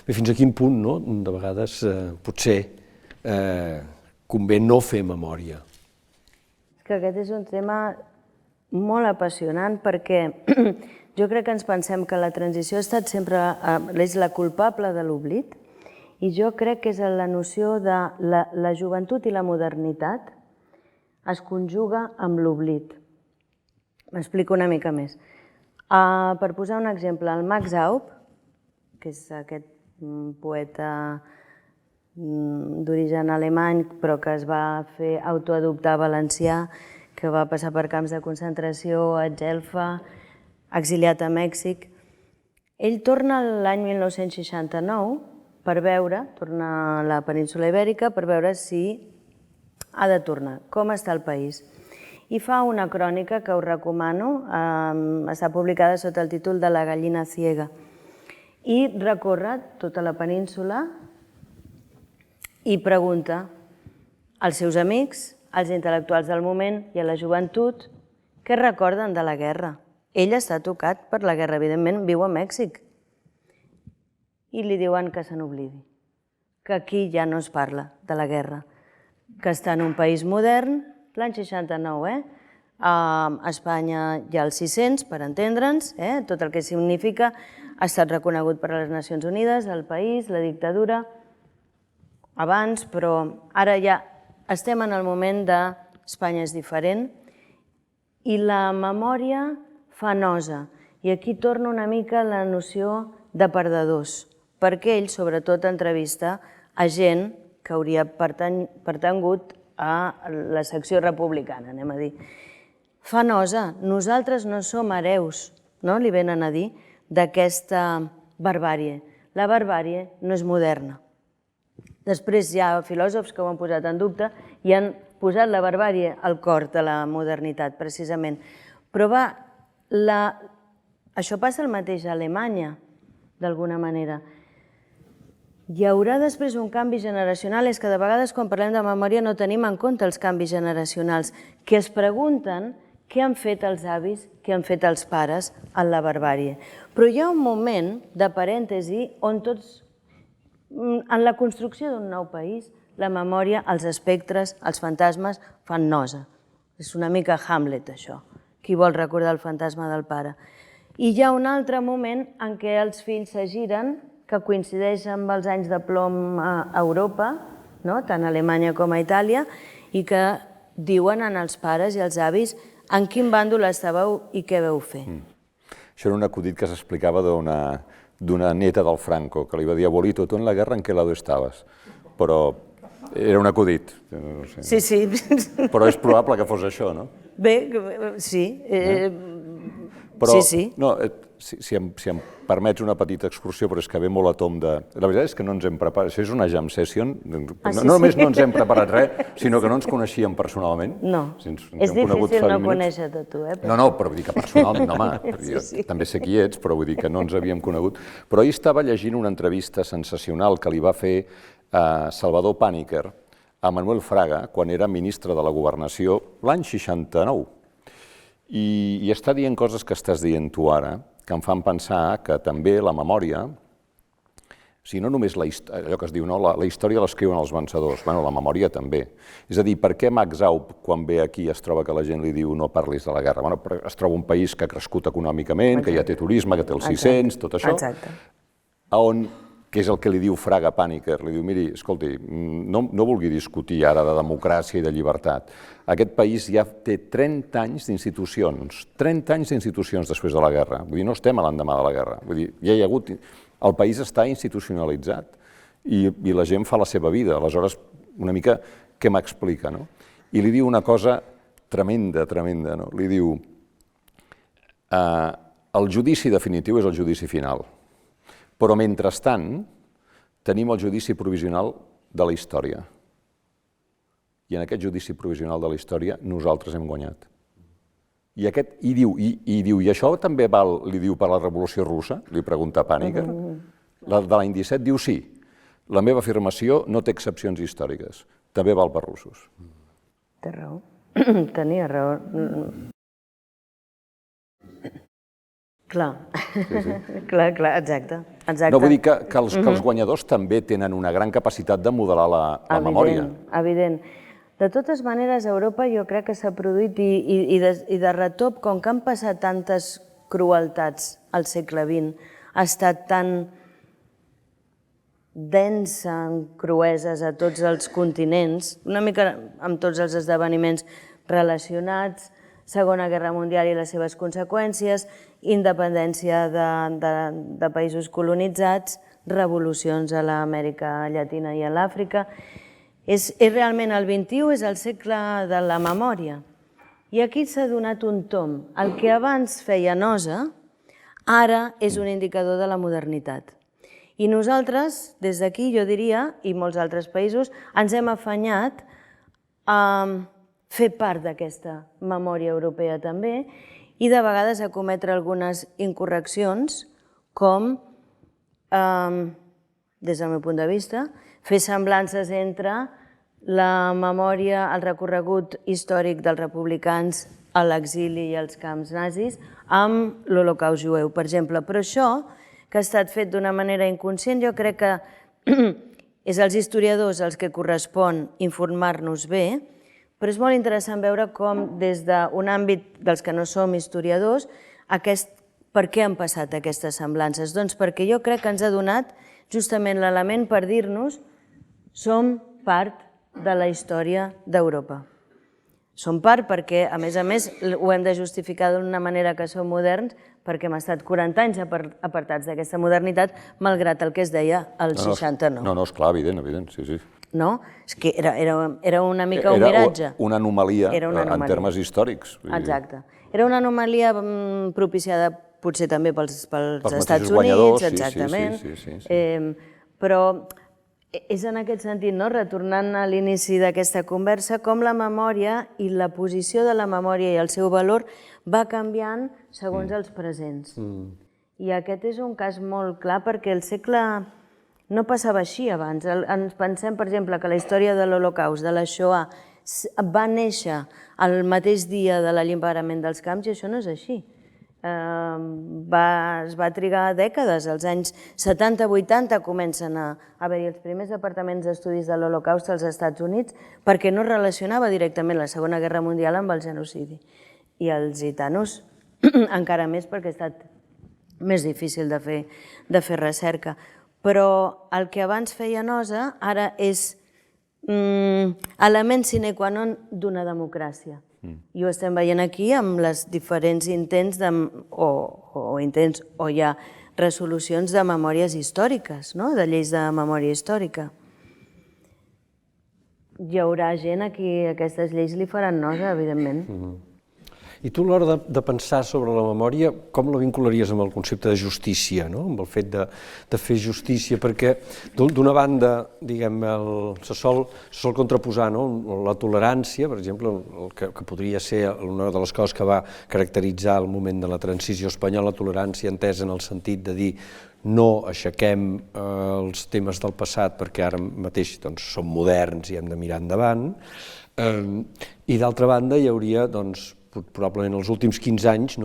fins a quin punt, de vegades, potser convé no fer memòria. Que aquest és un tema molt apassionant perquè jo crec que ens pensem que la transició ha estat sempre és la culpable de l'oblit i jo crec que és la noció de la joventut i la modernitat es conjuga amb l'oblit. M'explico una mica més. Per posar un exemple, el Max Aub, que és aquest poeta d'origen alemany, però que es va fer autoadoptar valencià, que va passar per camps de concentració a Gelfa, exiliat a Mèxic. Ell torna l'any 1969 per veure, torna a la península Ibèrica per veure si ha de tornar, com està el país. I fa una crònica que us recomano, està publicada sota el títol de La gallina ciega, i recorre tota la península i pregunta als seus amics, als intel·lectuals del moment i a la joventut què recorden de la guerra. Ell està tocat per la guerra, evidentment viu a Mèxic. I li diuen que se n'oblidi, que aquí ja no es parla de la guerra, que està en un país modern, l'any 69, a Espanya hi ha el 600, per entendre'ns, tot el que significa, ha estat reconegut per les Nacions Unides, el país, la dictadura, abans, però ara ja estem en el moment d'Espanya és diferent i la memòria fa nosa. I aquí torna una mica la noció de perdedors, perquè ell sobretot entrevista a gent que hauria pertangut a la secció republicana, anem a dir. Fa nosa, nosaltres no som hereus, li venen a dir, d'aquesta barbàrie. La barbàrie no és moderna. Després hi ha filòsofs que ho han posat en dubte i han posat la barbàrie al cor de la modernitat, precisament. Però això passa el mateix a Alemanya, d'alguna manera. Hi haurà després un canvi generacional, és que de vegades quan parlem de memòria no tenim en compte els canvis generacionals, que es pregunten què han fet els avis, què han fet els pares en la barbàrie. Però hi ha un moment de parèntesi on tots, en la construcció d'un nou país, la memòria, els espectres, els fantasmes fan nosa. És una mica Hamlet, això. Qui vol recordar el fantasma del pare? I hi ha un altre moment en què els fills s'agiren, que coincideix amb els anys de plom a Europa, tant a Alemanya com a Itàlia, i que diuen als pares i als avis en quin bàndol estàveu i què veu fer. Això era un acudit que s'explicava d'una neta del Franco, que li va dir, abuelito, tu en la guerra en què lado estaves? Però era un acudit. Sí, sí. Però és probable que fos això, no? Bé, sí. Però, sí. No, si em permets una petita excursió, però és que ve molt a tom de... La veritat és que no ens hem preparat, això és una jam session, no només no ens hem preparat res, sinó que no ens coneixíem personalment. No, és difícil no conèixer-te tu, No, però vull dir que personalment, home, jo també sé qui ets, però vull dir que no ens havíem conegut. Però ahir estava llegint una entrevista sensacional que li va fer Salvador Pàniker a Manuel Fraga quan era ministre de la Governació l'any 69. I està dient coses que estàs dient tu ara, que em fan pensar que també la memòria, si no només allò que es diu, la història l'escriuen els vencedors, la memòria també. És a dir, per què Max Aub, quan ve aquí, es troba que la gent li diu no parlis de la guerra? Es troba un país que ha crescut econòmicament, que ja té turisme, que té els 600, tot això. Exacte. Que és el que li diu Fraga Pàniker, li diu, miri, escolti, no vulgui discutir ara de democràcia i de llibertat. Aquest país ja té 30 anys d'institucions, 30 anys d'institucions després de la guerra. Vull dir, no estem a l'endemà de la guerra. Vull dir, ja hi ha hagut... El país està institucionalitzat i la gent fa la seva vida. Aleshores, una mica, què m'explica, no? I li diu una cosa tremenda, no? Li diu, el judici definitiu és el judici final. Però, mentrestant, tenim el judici provisional de la història. I en aquest judici provisional de la història nosaltres hem guanyat. I diu, i això també li diu per la Revolució Russa? Li pregunta Pàniker. La de l'any 17 diu sí. La meva afirmació no té excepcions històriques. També val per russos. Té raó. Tenia raó. Clar. Clar, exacte. No, vull dir que els guanyadors també tenen una gran capacitat de modelar la memòria. Evident. De totes maneres, a Europa jo crec que s'ha produït, i de retop, com que han passat tantes crueltats al segle XX, ha estat tan densa en crueses a tots els continents, una mica amb tots els esdeveniments relacionats, Segona Guerra Mundial i les seves conseqüències, independència de països colonitzats, revolucions a l'Amèrica Llatina i a l'Àfrica. És realment el XXI, és el segle de la memòria. I aquí s'ha donat un tomb. El que abans feia nosa, ara és un indicador de la modernitat. I nosaltres, des d'aquí, jo diria, i molts altres països, ens hem afanyat a fer part d'aquesta memòria europea també i de vegades a cometre algunes incorreccions com, des del meu punt de vista, fer semblances entre la memòria, el recorregut històric dels republicans a l'exili i als camps nazis amb l'Holocaust jueu, per exemple. Però això, que ha estat fet d'una manera inconscient, jo crec que és als historiadors els que correspon informar-nos bé, però és molt interessant veure com des d'un àmbit dels que no som historiadors, per què han passat aquestes semblances? Doncs perquè jo crec que ens ha donat justament l'element per dir-nos som part de la història d'Europa. Som part perquè, a més, ho hem de justificar d'una manera que som moderns, perquè hem estat 40 anys apartats d'aquesta modernitat, malgrat el que es deia als 60 no. No, esclar, evident, sí. No? És que era una mica un miratge. Era una anomalia en termes històrics. Exacte. Era una anomalia propiciada potser també pels Estats Units, exactament. Però és en aquest sentit, retornant a l'inici d'aquesta conversa, com la memòria i la posició de la memòria i el seu valor va canviant segons els presents. I aquest és un cas molt clar perquè el segle no passava així abans. Ens pensem, per exemple, que la història de l'Holocaust, de la Shoah, va néixer el mateix dia de l'alliberament dels camps i això no és així. Es va trigar dècades, als anys 70-80 comencen a haver-hi els primers departaments d'estudis de l'Holocaust als Estats Units perquè no relacionava directament la Segona Guerra Mundial amb el genocidi. I els gitanos encara més perquè ha estat més difícil de fer recerca. Però el que abans feia nosa ara és element sine qua non d'una democràcia. I ho estem veient aquí amb els diferents intents o ja resolucions de memòries històriques, de lleis de memòria històrica. Hi haurà gent a qui aquestes lleis li faran nosa, evidentment. I tu, a l'hora de pensar sobre la memòria, com la vincularies amb el concepte de justícia, amb el fet de fer justícia? Perquè, d'una banda, diguem, se sol contraposar la tolerància, per exemple, que podria ser una de les coses que va caracteritzar el moment de la transició espanyola, la tolerància entesa en el sentit de dir no aixequem els temes del passat perquè ara mateix som moderns i hem de mirar endavant, i d'altra banda hi hauria, probablement els últims 15 anys,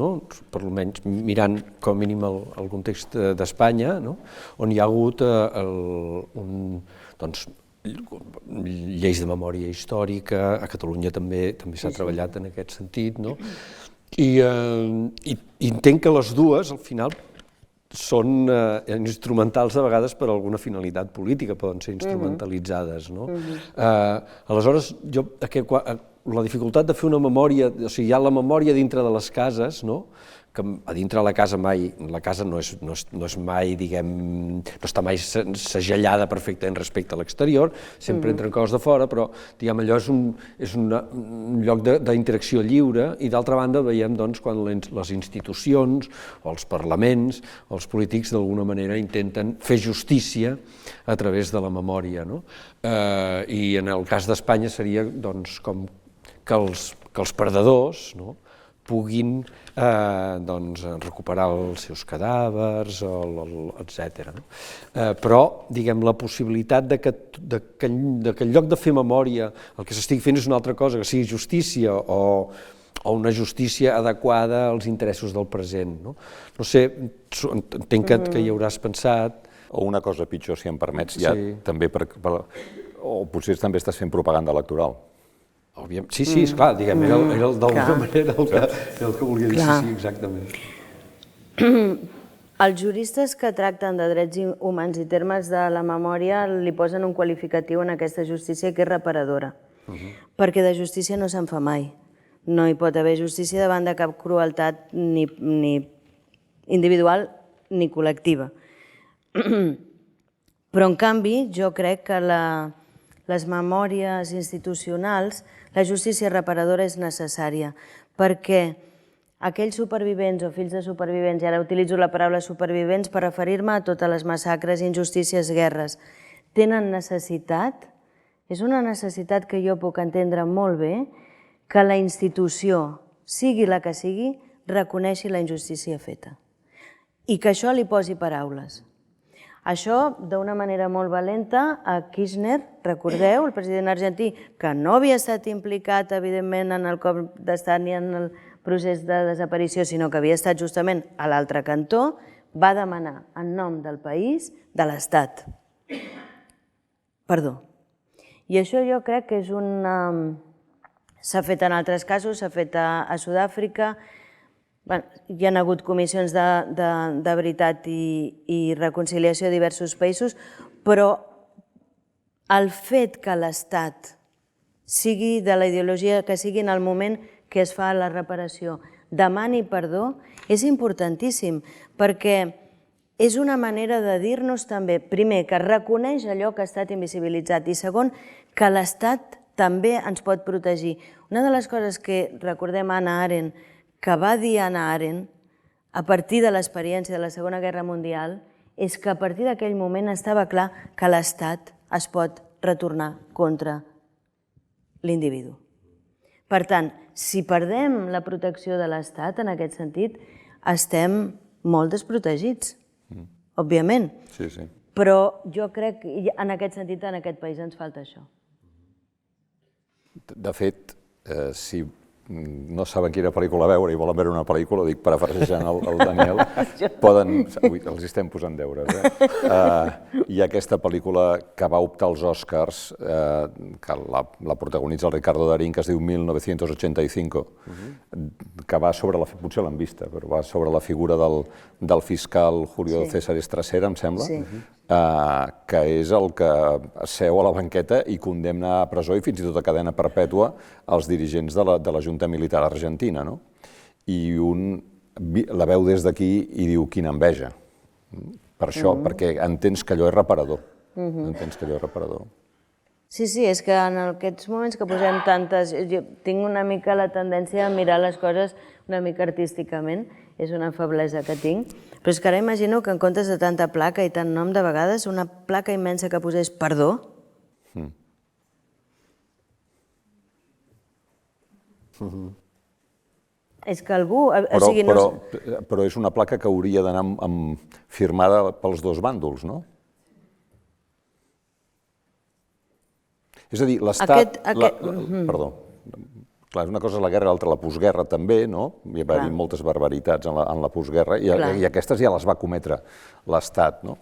per almenys mirant com a mínim el context d'Espanya, on hi ha hagut lleis de memòria històrica, a Catalunya també s'ha treballat en aquest sentit, i entenc que les dues, al final, són instrumentals de vegades per a alguna finalitat política, poden ser instrumentalitzades. Aleshores, la dificultat de fer una memòria, o sigui, hi ha la memòria dintre de les cases, que a dintre de la casa mai, la casa no és mai, diguem, no està mai segellada perfectament respecte a l'exterior, sempre entren coses de fora, però, diguem, allò és un lloc d'interacció lliure, i d'altra banda veiem, quan les institucions, o els parlaments, o els polítics, d'alguna manera intenten fer justícia a través de la memòria, I en el cas d'Espanya seria, com que els perdedors puguin recuperar els seus cadàvers, etc. Però, diguem, la possibilitat que en lloc de fer memòria el que s'estigui fent és una altra cosa, que sigui justícia o una justícia adequada als interessos del present. No sé, entenc que hi hauràs pensat... O una cosa pitjor, si em permets, ja també o potser també estàs fent propaganda electoral. Sí, esclar, diguem, era d'alguna manera el que volia dir, sí, exactament. Els juristes que tracten de drets humans i termes de la memòria li posen un qualificatiu en aquesta justícia que és reparadora, perquè de justícia no se'n fa mai. No hi pot haver justícia davant de cap crueltat ni individual ni col·lectiva. Però, en canvi, jo crec que les memòries institucionals, la justícia reparadora és necessària, perquè aquells supervivents o fills de supervivents, i ara utilitzo la paraula supervivents per referir-me a totes les massacres, injustícies, guerres, tenen necessitat, és una necessitat que jo puc entendre molt bé, que la institució, sigui la que sigui, reconeixi la injustícia feta i que això li posi paraules. Això, d'una manera molt valenta, a Kirchner, recordeu, el president argentí, que no havia estat implicat, evidentment, en el cop d'estat ni en el procés de desaparició, sinó que havia estat justament a l'altre cantó, va demanar, en nom del país, de l'Estat. Perdó. I això jo crec que és s'ha fet en altres casos, s'ha fet a Sud-àfrica. Hi ha hagut comissions de veritat i reconciliació a diversos països, però el fet que l'Estat sigui de la ideologia que sigui en el moment que es fa la reparació, demani perdó, és importantíssim, perquè és una manera de dir-nos també, primer, que reconeix allò que ha estat invisibilitzat i segon, que l'Estat també ens pot protegir. Una de les coses que recordem Hannah Arendt, que va dir Hannah Arendt, a partir de l'experiència de la Segona Guerra Mundial, és que a partir d'aquell moment estava clar que l'Estat es pot retornar contra l'individu. Per tant, si perdem la protecció de l'Estat, en aquest sentit, estem molt desprotegits, òbviament. Sí, sí. Però jo crec que en aquest sentit, en aquest país ens falta això. De fet, si no saben quina pel·lícula veure i volen veure una pel·lícula, dic parafrasejant el Daniel, els estem posant deures. Hi ha aquesta pel·lícula que va optar als Oscars, que la protagonitza el Ricardo Darín, que es diu 1985, que va sobre, potser l'han vista, però va sobre la figura del fiscal Julio César Estrasera, em sembla, que és el que seu a la banqueta i condemna a presó i fins i tot a cadena perpètua els dirigents de la Junta Militar Argentina. I un la veu des d'aquí i diu quina enveja. Per això, perquè entens que allò és reparador. Entens que allò és reparador. Sí, és que en aquests moments que posem tantes... Jo tinc una mica la tendència a mirar les coses una mica artísticament, és una feblesa que tinc, però és que ara imagino que en comptes de tanta placa i tant nom, de vegades una placa immensa que posés perdó. És que algú... Però és una placa que hauria d'anar firmada pels dos bàndols, no? És a dir, l'Estat... Perdó. Clar, una cosa és la guerra i l'altra la postguerra també, no? Hi va haver moltes barbaritats en la postguerra i aquestes ja les va cometre l'Estat, no?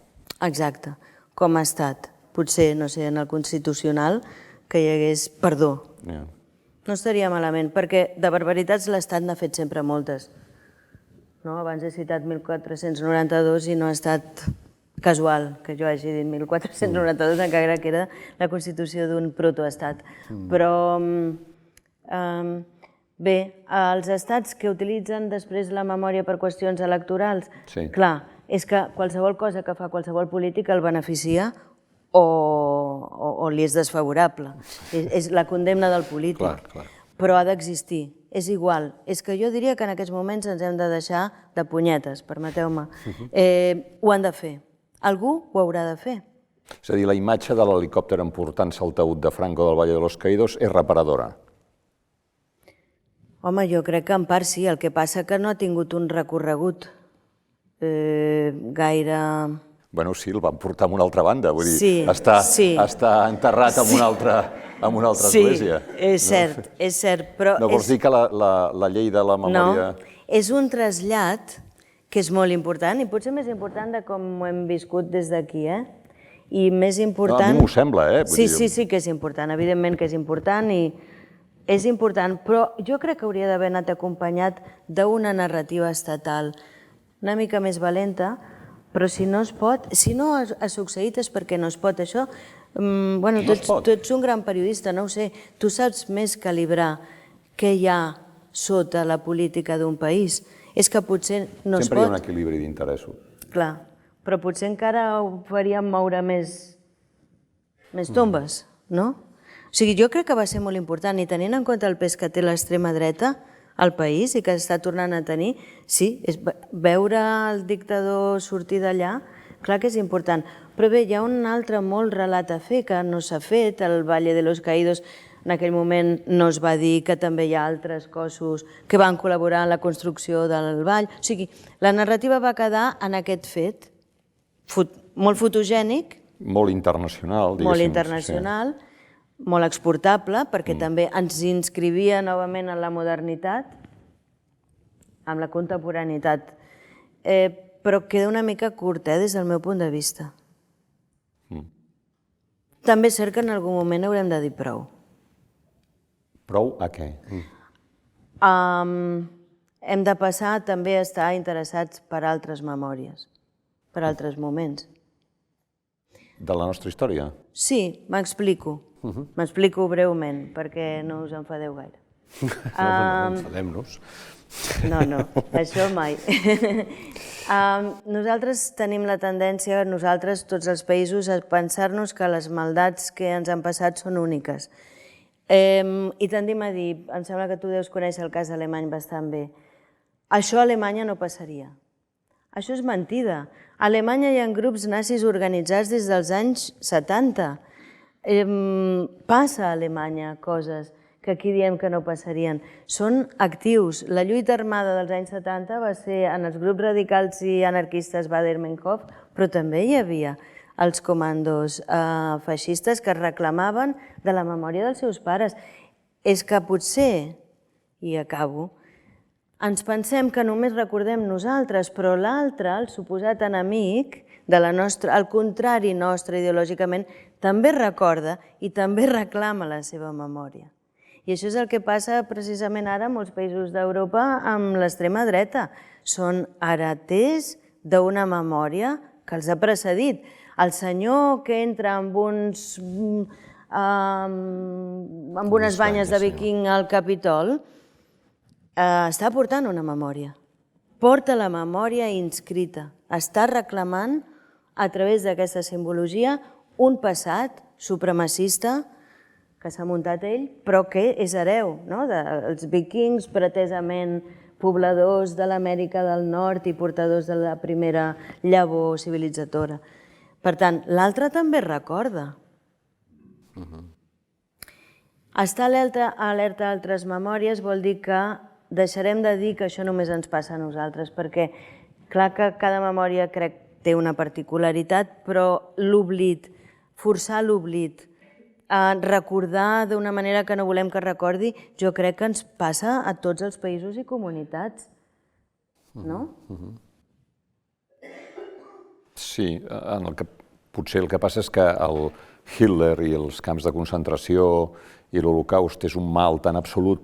Exacte, com a Estat. Potser, no sé, en el Constitucional, que hi hagués perdó. No estaria malament, perquè de barbaritats l'Estat n'ha fet sempre moltes. Abans he citat 1492 i no ha estat casual que jo hagi dit 1492, encara que era la constitució d'un protoestat. Però, bé, els estats que utilitzen després la memòria per qüestions electorals, clar, és que qualsevol cosa que fa qualsevol polític el beneficia o li és desfavorable. És la condemna del polític. Però ha d'existir. És igual. És que jo diria que en aquests moments ens hem de deixar de punyetes, permeteu-me. Ho han de fer. Algú ho haurà de fer. És a dir, la imatge de l'helicòpter emportant-se el taüt de Franco del Valle de los Caídos és reparadora. Home, jo crec que en part sí, el que passa que no ha tingut un recorregut gaire... Bueno, sí, el van portar a una altra banda, vull dir, Sí, sí. està enterrat en una altra església. Sí, és cert, però... No vols dir que la llei de la memòria... No, és un trasllat que és molt important, i potser més important de com ho hem viscut des d'aquí, I més important... No, a mi m'ho sembla, Sí, que és important, evidentment que és important, i és important, però jo crec que hauria d'haver anat acompanyat d'una narrativa estatal una mica més valenta, però si no es pot, si no ha succeït és perquè no es pot. Això, bueno, tu ets un gran periodista, no ho sé, tu saps més calibrar què hi ha sota la política d'un país. És que potser no es pot... Sempre hi ha un equilibri d'interessos. Clar, però potser encara ho faríem moure més tombes, no? O sigui, jo crec que va ser molt important, i tenint en compte el pes que té l'extrema dreta al país i que està tornant a tenir, sí, veure el dictador sortir d'allà, clar que és important. Però bé, hi ha un altre molt relat a fer que no s'ha fet, el Valle de los Caídos, en aquell moment no es va dir que també hi ha altres cossos que van col·laborar en la construcció del vall. O sigui, la narrativa va quedar en aquest fet, molt fotogènic, molt internacional, diguéssim. Molt internacional, molt exportable, perquè també ens inscrivia novament en la modernitat, amb la contemporaneitat, però queda una mica curt, des del meu punt de vista. També és cert que en algun moment haurem de dir prou. Prou a què? Hem de passar també a estar interessats per altres memòries, per altres moments. De la nostra història? Sí, m'explico. M'explico breument, perquè no us enfadeu gaire. No, enfadem-nos. No, això mai. Nosaltres tenim la tendència, nosaltres, tots els països, a pensar-nos que les maldats que ens han passat són úniques. I tendim a dir, em sembla que tu deus conèixer el cas alemany bastant bé, això a Alemanya no passaria. Això és mentida. A Alemanya hi ha grups nazis organitzats des dels anys 70. Passa a Alemanya coses que aquí diem que no passarien. Són actius. La lluita armada dels anys 70 va ser en els grups radicals i anarquistes Baader-Meinhof, però també hi havia els comandos feixistes que reclamaven de la memòria dels seus pares. És que potser, i acabo, ens pensem que només recordem nosaltres, però l'altre, el suposat enemic, al contrari nostre ideològicament, també recorda i també reclama la seva memòria. I això és el que passa precisament ara a molts països d'Europa amb l'extrema dreta. Són hereters d'una memòria que els ha precedit. El senyor que entra amb unes banyes de viking al Capitol està portant una memòria. Porta la memòria inscrita. Està reclamant, a través d'aquesta simbologia, un passat supremacista que s'ha muntat ell, però que és hereu dels vikings, pretesament pobladors de l'Amèrica del Nord i portadors de la primera llavor civilitzadora. Per tant, l'altre també recorda. Estar alerta a altres memòries vol dir que deixarem de dir que això només ens passa a nosaltres, perquè clar que cada memòria crec té una particularitat, però l'oblit, forçar l'oblit, recordar d'una manera que no volem que recordi, jo crec que ens passa a tots els països i comunitats, no? Sí, potser el que passa és que el Hitler i els camps de concentració i l'Holocaust és un mal tan absolut,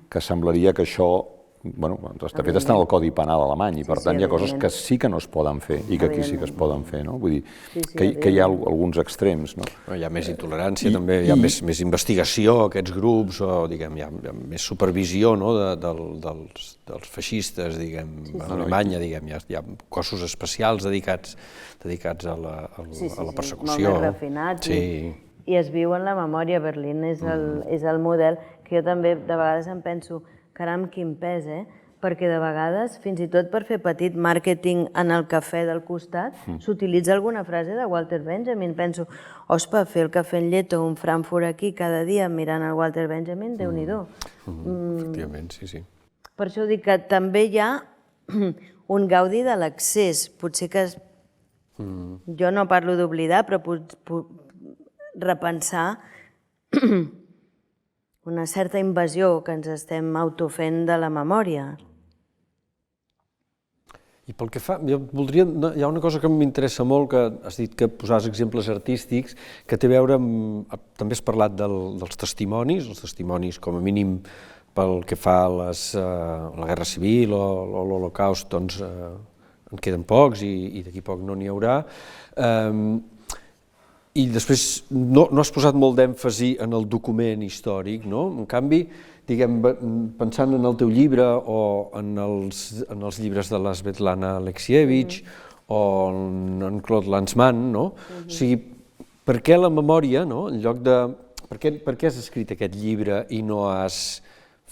que semblaria que això, de fet està en el Codi Penal alemany i per tant hi ha coses que sí que no es poden fer i que aquí sí que es poden fer, no? Vull dir que hi ha alguns extrems, no? Hi ha més intolerància també, hi ha més investigació a aquests grups, o diguem, hi ha més supervisió dels feixistes, diguem, a Alemanya, diguem, hi ha cossos especials dedicats a la persecució. Molt més refinats i es viu en la memòria. Berlín és el model que jo també de vegades em penso, caram, quin pes, perquè de vegades, fins i tot per fer petit màrqueting en el cafè del costat, s'utilitza alguna frase de Walter Benjamin. Penso, ospa, fer el cafè en llet o un Frankfurt aquí cada dia mirant el Walter Benjamin, Déu-n'hi-do. Efectivament, sí, sí. Per això dic que també hi ha un gaudi de l'accés. Potser que jo no parlo d'oblidar, però repensar una certa invasió que ens estem autofent de la memòria. I pel que fa, jo voldria, hi ha una cosa que m'interessa molt, que has dit que posaves exemples artístics, que té a veure amb, també has parlat dels testimonis, els testimonis com a mínim pel que fa a la Guerra Civil o l'Holocaust, doncs en queden pocs i d'aquí poc no n'hi haurà. I després no has posat molt d'èmfasi en el document històric, no? En canvi, diguem, pensant en el teu llibre o en els llibres de la Svetlana Alexievich o en Claude Lanzmann, no? O sigui, per què la memòria, no? En lloc de... Per què has escrit aquest llibre i no has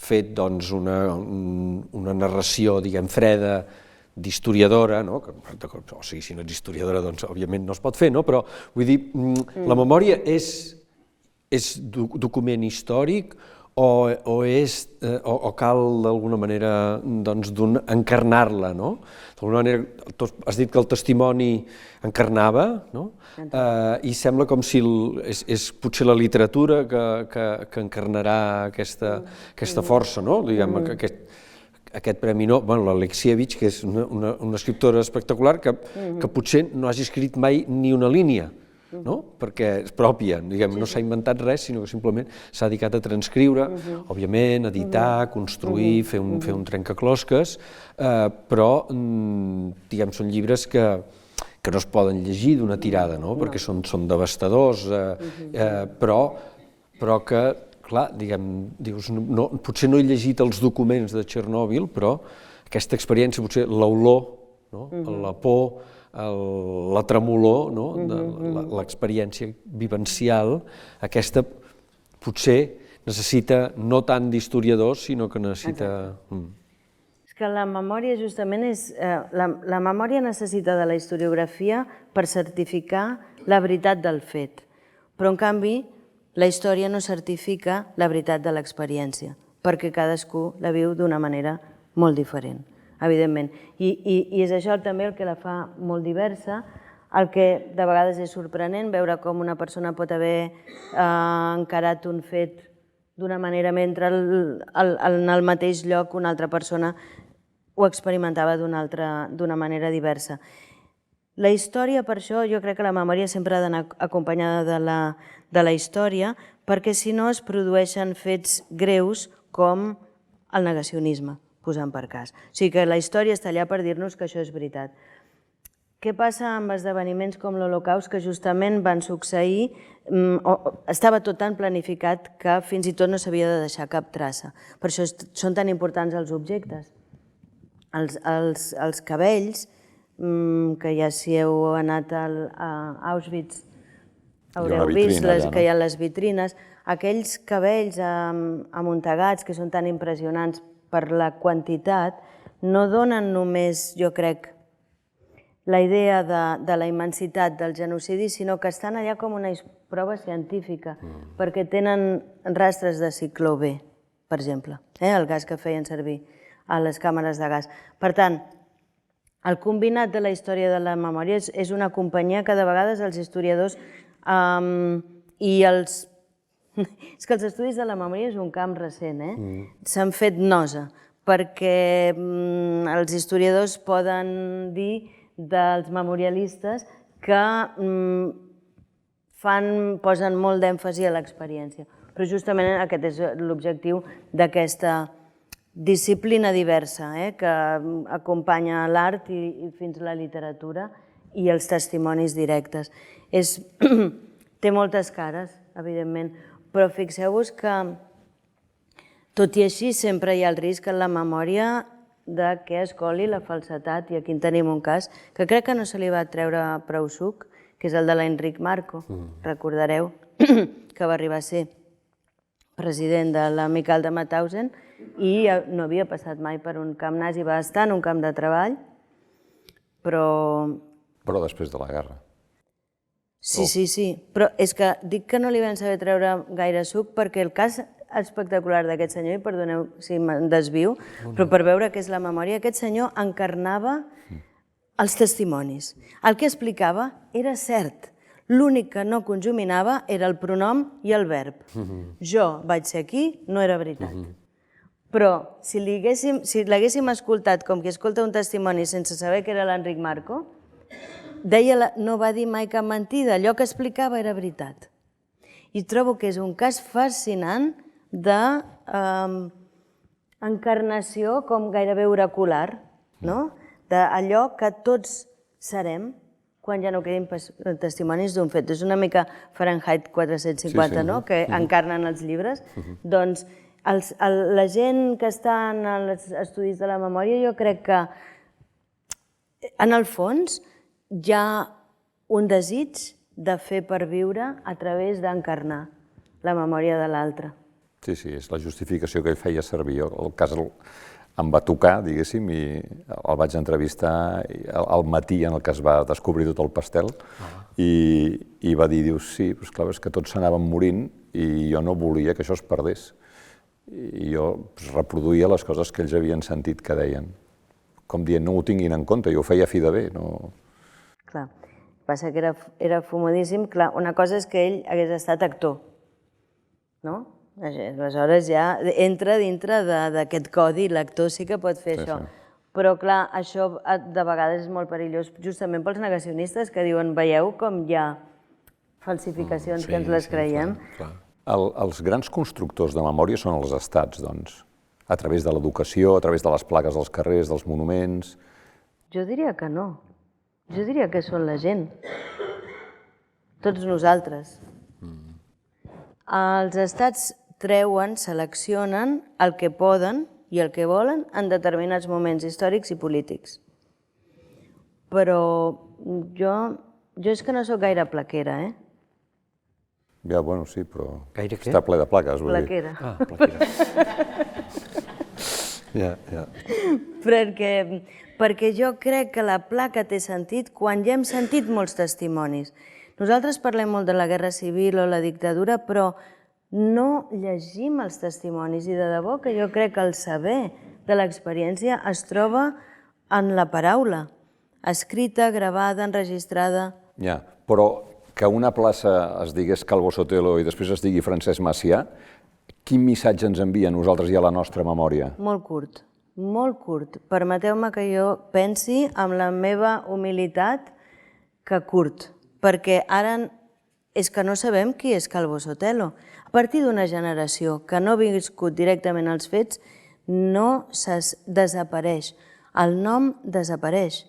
fet, doncs, una narració, diguem, freda, d'historiadora, no? O sigui, si no ets historiadora, doncs, òbviament no es pot fer, no? Però, vull dir, la memòria és document històric o cal d'alguna manera encarnar-la, no? D'alguna manera, has dit que el testimoni encarnava, no? I sembla com si és potser la literatura que encarnarà aquesta força, no? Diguem, aquest premi no, l'Alexievich, que és una escriptora espectacular, que potser no hagi escrit mai ni una línia, no? Perquè és pròpia, diguem, no s'ha inventat res, sinó que simplement s'ha dedicat a transcriure, òbviament, editar, construir, fer un trencaclosques, però, diguem, són llibres que no es poden llegir d'una tirada, no? Perquè són devastadors, però que, clar, diguem, dius, potser no he llegit els documents de Txernòbil, però aquesta experiència, potser l'olor, la por, la tremolor, l'experiència vivencial, aquesta potser necessita no tant d'historiadors, sinó que necessita... És que la memòria justament és... La memòria necessita de la historiografia per certificar la veritat del fet, però en canvi la història no certifica la veritat de l'experiència, perquè cadascú la viu d'una manera molt diferent, evidentment. I és això també el que la fa molt diversa, el que de vegades és sorprenent, veure com una persona pot haver encarat un fet d'una manera mentre en el mateix lloc una altra persona ho experimentava d'una manera diversa. La història, per això, jo crec que la memòria sempre ha d'anar acompanyada de la història, perquè si no es produeixen fets greus com el negacionisme, posant per cas. O sigui que la història està allà per dir-nos que això és veritat. Què passa amb esdeveniments com l'Holocaust, que justament van succeir, estava tot tan planificat que fins i tot no s'havia de deixar cap traça. Per això són tan importants els objectes. Els cabells, que ja si heu anat a Auschwitz haureu vist que hi ha les vitrines, aquells cabells amuntegats que són tan impressionants per la quantitat, no donen només, jo crec, la idea de la immensitat del genocidi, sinó que estan allà com una prova científica, perquè tenen rastres de cicló B, per exemple, el gas que feien servir a les càmeres de gas. Per tant, el combinat de la història de la memòria és una companyia que de vegades els historiadors i els... És que els estudis de la memòria és un camp recent, s'han fet nosa, perquè els historiadors poden dir dels memorialistes que posen molt d'èmfasi a l'experiència. Però justament aquest és l'objectiu d'aquesta disciplina diversa que acompanya l'art i fins a la literatura i els testimonis directes. Té moltes cares, evidentment, però fixeu-vos que, tot i així, sempre hi ha el risc en la memòria de que es coli la falsedat, i aquí en tenim un cas que crec que no se li va treure prou suc, que és el de l'Enric Marco. Recordareu que va arribar a ser president de l'Amical de Mauthausen, i no havia passat mai per un camp nazi, va estar en un camp de treball, però... Però després de la guerra. Sí, però és que dic que no li vam saber treure gaire suc perquè el cas espectacular d'aquest senyor, i perdoneu si me'n desvio, però per veure què és la memòria, aquest senyor encarnava els testimonis. El que explicava era cert. L'únic que no conjuminava era el pronom i el verb. Jo vaig ser aquí, no era veritat. Però si l'haguéssim escoltat com qui escolta un testimoni sense saber que era l'Enric Marco, no va dir mai cap mentida, allò que explicava era veritat. I trobo que és un cas fascinant d'encarnació com gairebé oracular, d'allò que tots serem quan ja no quedin testimonis d'un fet. És una mica Fahrenheit 450, que encarnen els llibres. Doncs la gent que està en els estudis de la memòria, jo crec que en el fons hi ha un desig de fer per viure a través d'encarnar la memòria de l'altre. Sí, és la justificació que ell feia servir. El cas em va tocar, diguéssim, i el vaig entrevistar al matí en el que es va descobrir tot el pastel i va dir, dius, sí, però clar, és que tots s'anaven morint i jo no volia que això es perdés. I jo reproduïa les coses que ells havien sentit que deien, com dient, no ho tinguin en compte, jo ho feia a fi de bé. Clar, passa que era fumadíssim. Clar, una cosa és que ell hagués estat actor, no? Aleshores ja entra dintre d'aquest codi, l'actor sí que pot fer això. Però clar, això de vegades és molt perillós, justament pels negacionistes que diuen, veieu com hi ha falsificacions que ens les creiem. Els grans constructors de memòria són els estats, doncs, a través de l'educació, a través de les plaques dels carrers, dels monuments... Jo diria que no. Jo diria que són la gent. Tots nosaltres. Els estats treuen, seleccionen el que poden i el que volen en determinats moments històrics i polítics. Però jo és que no sóc gaire plaquera, Ja, bueno, sí, però Gaire què? està ple de plaques, vull dir. Plaquera. Ah, plaquera. Ja. Perquè jo crec que la placa té sentit quan ja hem sentit molts testimonis. Nosaltres parlem molt de la guerra civil o la dictadura, però no llegim els testimonis i de debò que jo crec que el saber de l'experiència es troba en la paraula, escrita, gravada, enregistrada. Ja, però que una plaça es digués Calvo Sotelo i després es digui Francesc Macià, quin missatge ens envia a nosaltres i a la nostra memòria? Molt curt, molt curt. Permeteu-me que jo pensi amb la meva humilitat que curt, perquè ara és que no sabem qui és Calvo Sotelo. A partir d'una generació que no ha viscut directament els fets, no desapareix. El nom desapareix.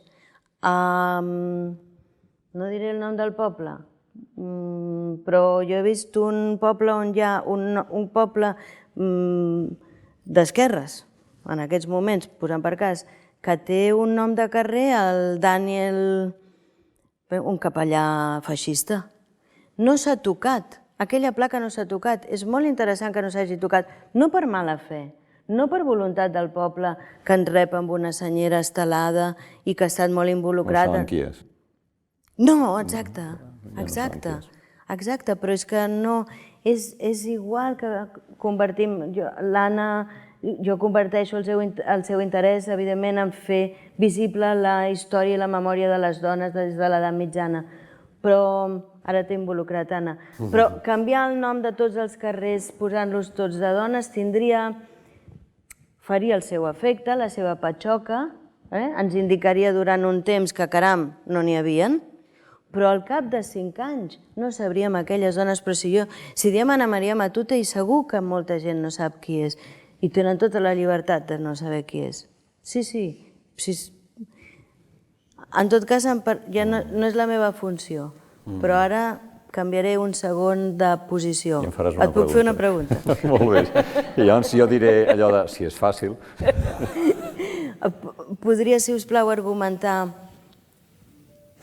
No diré el nom del poble, però jo he vist un poble on hi ha un poble d'esquerres, en aquests moments, posant per cas, que té un nom de carrer, el Daniel, un capellà feixista. No s'ha tocat, aquella placa no s'ha tocat. És molt interessant que no s'hagi tocat, no per mala fe, no per voluntat del poble que ens rep amb una senyera estelada i que ha estat molt involucrada. No saben qui és. No, exacte, però és que no, és igual que convertim, l'Anna, jo converteixo el seu interès, evidentment, en fer visible la història i la memòria de les dones des de l'edat mitjana, però ara t'he involucrat, Anna. Però canviar el nom de tots els carrers, posant-los tots de dones, faria el seu efecte, la seva patxoca, ens indicaria durant un temps que, caram, no n'hi havien, però al cap de 5 anys no sabríem aquelles dones, però si diem Anna Maria Matute, i segur que molta gent no sap qui és, i tenen tota la llibertat de no saber qui és. Sí. En tot cas, ja no és la meva funció, però ara canviaré un segon de posició. Et puc fer una pregunta? Molt bé. I llavors jo diré allò de, si és fàcil... Podria, si us plau, argumentar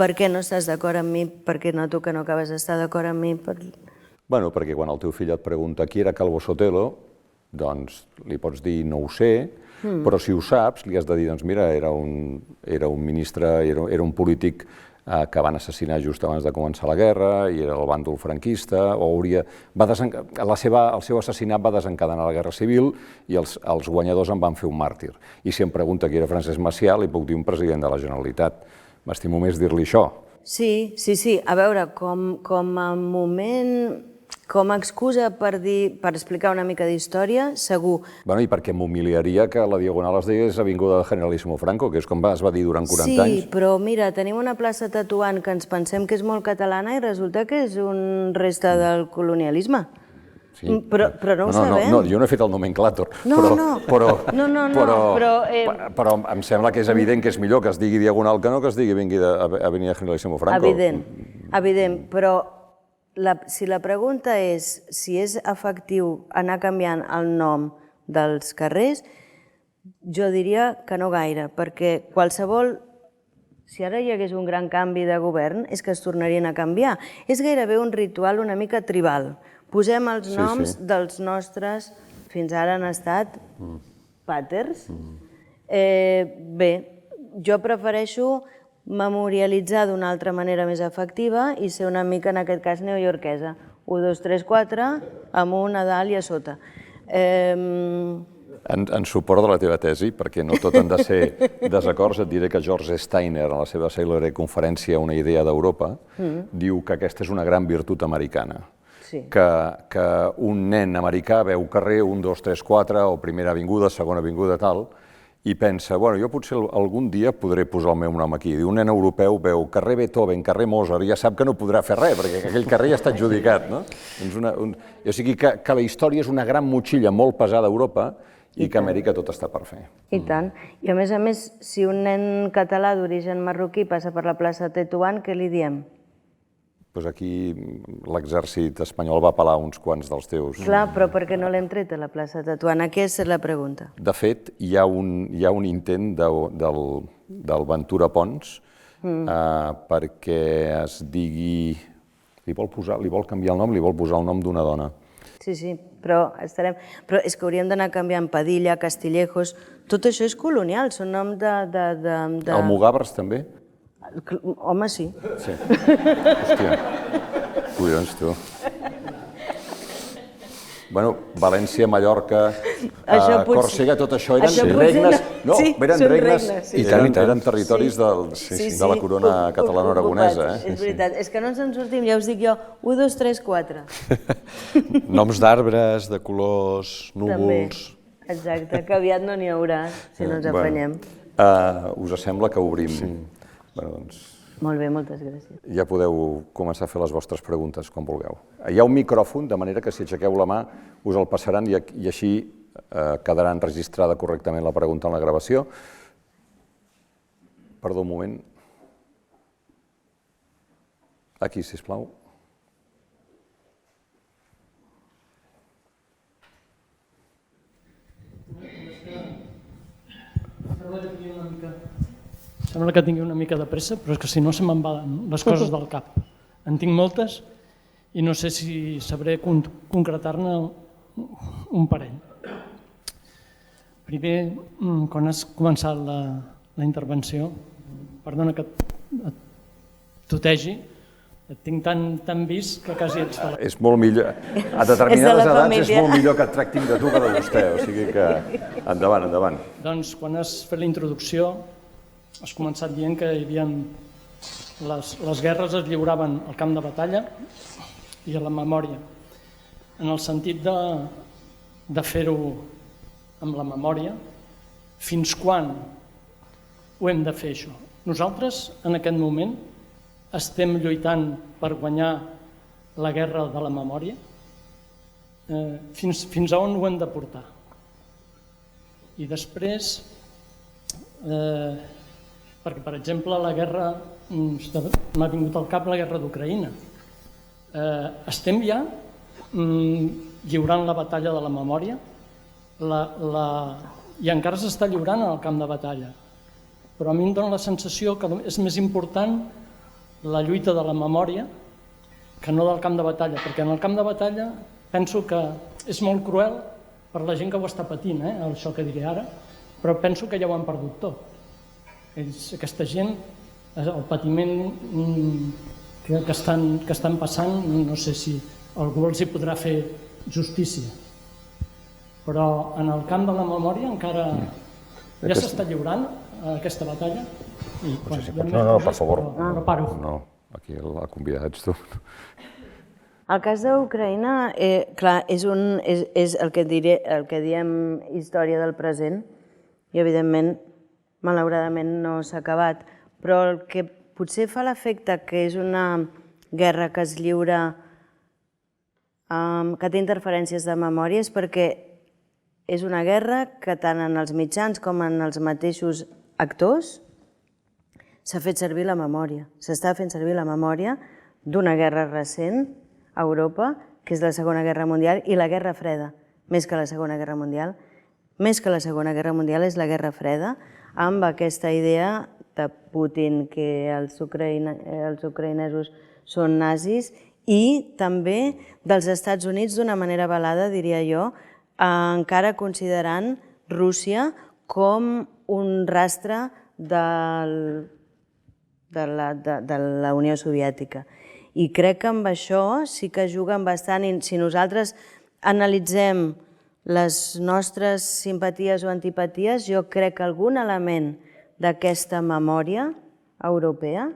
per què no estàs d'acord amb mi, perquè noto que no acabes d'estar d'acord amb mi? Bueno, perquè quan el teu fill et pregunta qui era Calvo Sotelo, doncs li pots dir no ho sé, però si ho saps li has de dir, doncs mira, era un ministre, era un polític que van assassinar just abans de començar la guerra i era el bàndol franquista, el seu assassinat va desencadenar la Guerra Civil i els guanyadors en van fer un màrtir. I si em pregunta qui era Francesc Macià, li puc dir un president de la Generalitat. M'estimo més dir-li això. Sí. A veure, com a moment, com a excusa per explicar una mica d'història, segur. I perquè m'humiliaria que la Diagonal es digués Avinguda del Generalísimo Franco, que és com es va dir durant 40 anys. Sí, però mira, tenim una plaça Tetuan que ens pensem que és molt catalana i resulta que és un reste del colonialisme. Però no ho sabem. No, jo no he fet el nomenclàtor. Però em sembla que és evident que és millor que es digui Diagonal que no que es digui Avenida Generalísimo Franco. Evident, però si la pregunta és si és efectiu anar canviant el nom dels carrers, jo diria que no gaire, perquè si ara hi hagués un gran canvi de govern, és que es tornarien a canviar. És gairebé un ritual una mica tribal. Posem els noms dels nostres, fins ara han estat, pàters. Bé, jo prefereixo memorialitzar d'una altra manera més efectiva i ser una mica, en aquest cas, neoyorquesa. 1, 2, 3, 4, amunt, a dalt i a sota. En suport de la teva tesi, perquè no tot han de ser desacords, et diré que George Steiner, en la seva cèlebre conferència Una idea d'Europa, diu que aquesta és una gran virtut americana. Que un nen americà veu carrer 1, 2, 3, 4, o primera avinguda, segona avinguda, tal, i pensa, jo potser algun dia podré posar el meu nom aquí. Un nen europeu veu carrer Beethoven, carrer Mozart, i ja sap que no podrà fer res, perquè aquell carrer ja està adjudicat. O sigui que la història és una gran motxilla molt pesada a Europa i que a Amèrica tot està per fer. I tant. I a més, si un nen català d'origen marroquí passa per la plaça Tetuan, què li diem? Doncs aquí l'exèrcit espanyol va pelar uns quants dels teus... Clar, però per què no l'hem tret a la plaça Tetuan? Aquesta és la pregunta. De fet, hi ha un intent del Ventura Pons perquè es digui... Li vol canviar el nom, li vol posar el nom d'una dona. Sí, però és que hauríem d'anar canviant Padilla, Castillejos... Tot això és colonial, són noms de... Almogàvers, també? Home, sí. Sí. Hòstia, collons, tu. València, Mallorca, Còrsega, tot això eren regnes... No, eren regnes i eren territoris de la corona catalana-aragonesa. És veritat, és que no ens en sortim, ja us dic jo, 1, 2, 3, 4. Noms d'arbres, de colors, núvols... Exacte, que aviat no n'hi haurà, si no ens afanyem. Us sembla que obrim... Molt bé, moltes gràcies. Ja podeu començar a fer les vostres preguntes, com vulgueu. Hi ha un micròfon, de manera que si aixequeu la mà us el passaran i així quedarà enregistrada correctament la pregunta en la gravació. Perdó un moment. Aquí, sisplau. Sembla que tingui una mica de pressa, però és que si no se me'n van les coses del cap. En tinc moltes i no sé si sabré concretar-ne un parell. Primer, quan has començat la intervenció, perdona que et tutegi, et tinc tan vist que quasi ets de la... És molt millor, a determinades edats és molt millor que et tractin de tu que de vostè, o sigui que endavant, endavant. Doncs quan has fet la introducció has començat dient que hi havia... Les guerres es lliuraven al camp de batalla i a la memòria, en el sentit de fer-ho amb la memòria. Fins quan ho hem de fer, això? Nosaltres, en aquest moment, estem lluitant per guanyar la guerra de la memòria? Fins a on ho hem de portar? I després, perquè, per exemple, la guerra, m'ha vingut al cap la guerra d'Ucraïna. Estem ja lliurant la batalla de la memòria i encara s'està lliurant en el camp de batalla. Però a mi em dóna la sensació que és més important la lluita de la memòria que no del camp de batalla, perquè en el camp de batalla penso que és molt cruel per la gent que ho està patint, això que diré ara, però penso que ja ho han perdut tot. Aquesta gent, el patiment que estan passant, no sé si algú els hi podrà fer justícia. Però en el camp de la memòria encara ja s'està lliurant aquesta batalla. No, per favor. Però paro. No, aquí la convidada ets tu. El cas d'Ucraïna, clar, és el que diem història del present i, evidentment, malauradament no s'ha acabat. Però el que potser fa l'efecte que és una guerra que es lliura, que té interferències de memòria, és perquè és una guerra que tant en els mitjans com en els mateixos actors s'ha fet servir la memòria. S'està fent servir la memòria d'una guerra recent a Europa, que és la Segona Guerra Mundial, i la Guerra Freda, més que la Segona Guerra Mundial. Més que la Segona Guerra Mundial és la Guerra Freda, amb aquesta idea de Putin que els ucraïnesos són nazis i també dels Estats Units d'una manera velada, diria jo, encara considerant Rússia com un rastre de la Unió Soviètica. I crec que amb això sí que juguen bastant, i si nosaltres analitzem les nostres simpaties o antipaties, jo crec que algun element d'aquesta memòria europea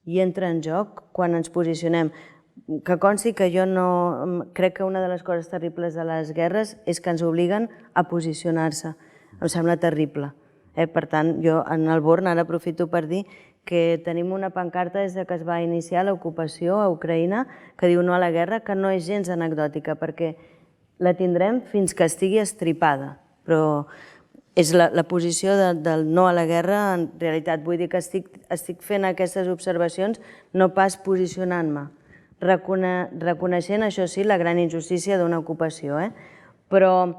hi entra en joc quan ens posicionem. Que consti que jo no... Crec que una de les coses terribles de les guerres és que ens obliguen a posicionar-se. Em sembla terrible. Per tant, jo en el Born ara aprofito per dir que tenim una pancarta des que es va iniciar l'ocupació a Ucraïna que diu no a la guerra, que no és gens anecdòtica, perquè la tindrem fins que estigui estripada. Però és la posició del no a la guerra, en realitat. Vull dir que estic fent aquestes observacions no pas posicionant-me, reconeixent, això sí, la gran injustícia d'una ocupació, però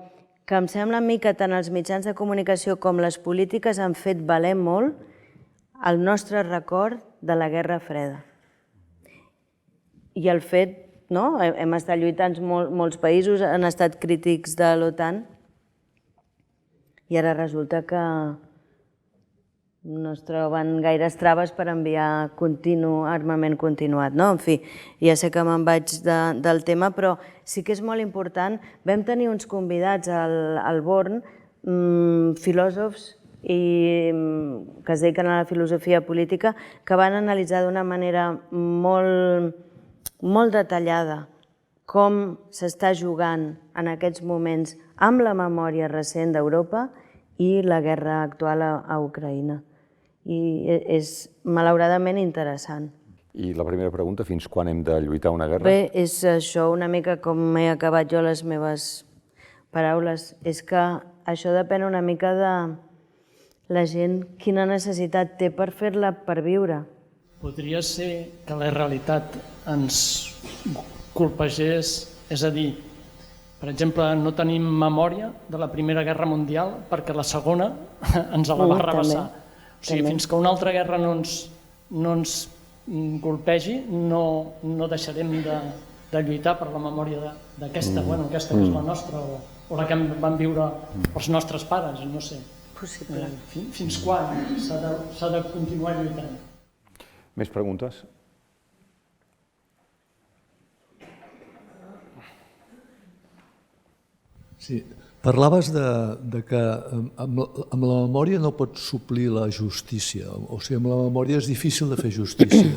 que em sembla a mi que tant els mitjans de comunicació com les polítiques han fet valer molt el nostre record de la Guerra Freda. I el fet, no? Hem estat lluitant, molts països han estat crítics de l'OTAN i ara resulta que no es troben gaires traves per enviar armament continuat. En fi, ja sé que me'n vaig del tema, però sí que és molt important. Vam tenir uns convidats al Born, filòsofs que es dediquen a la filosofia política, que van analitzar d'una manera molt detallada com s'està jugant en aquests moments amb la memòria recent d'Europa i la guerra actual a Ucraïna. I és malauradament interessant. I la primera pregunta, fins quan hem de lluitar una guerra? Bé, és això una mica com he acabat jo les meves paraules. És que això depèn una mica de la gent, quina necessitat té per fer-la per viure. Podria ser que la realitat ens colpegés, és a dir, per exemple, no tenim memòria de la Primera Guerra Mundial perquè la Segona ens la va arrabassar. O sigui, fins que una altra guerra no ens colpegi, no deixarem de lluitar per la memòria d'aquesta, aquesta que és la nostra, o la que van viure els nostres pares, no sé. Possible. Fins quan s'ha de continuar lluitant? Més preguntes? Sí, parlaves de que amb la memòria no pots suplir la justícia, o sigui, amb la memòria és difícil de fer justícia.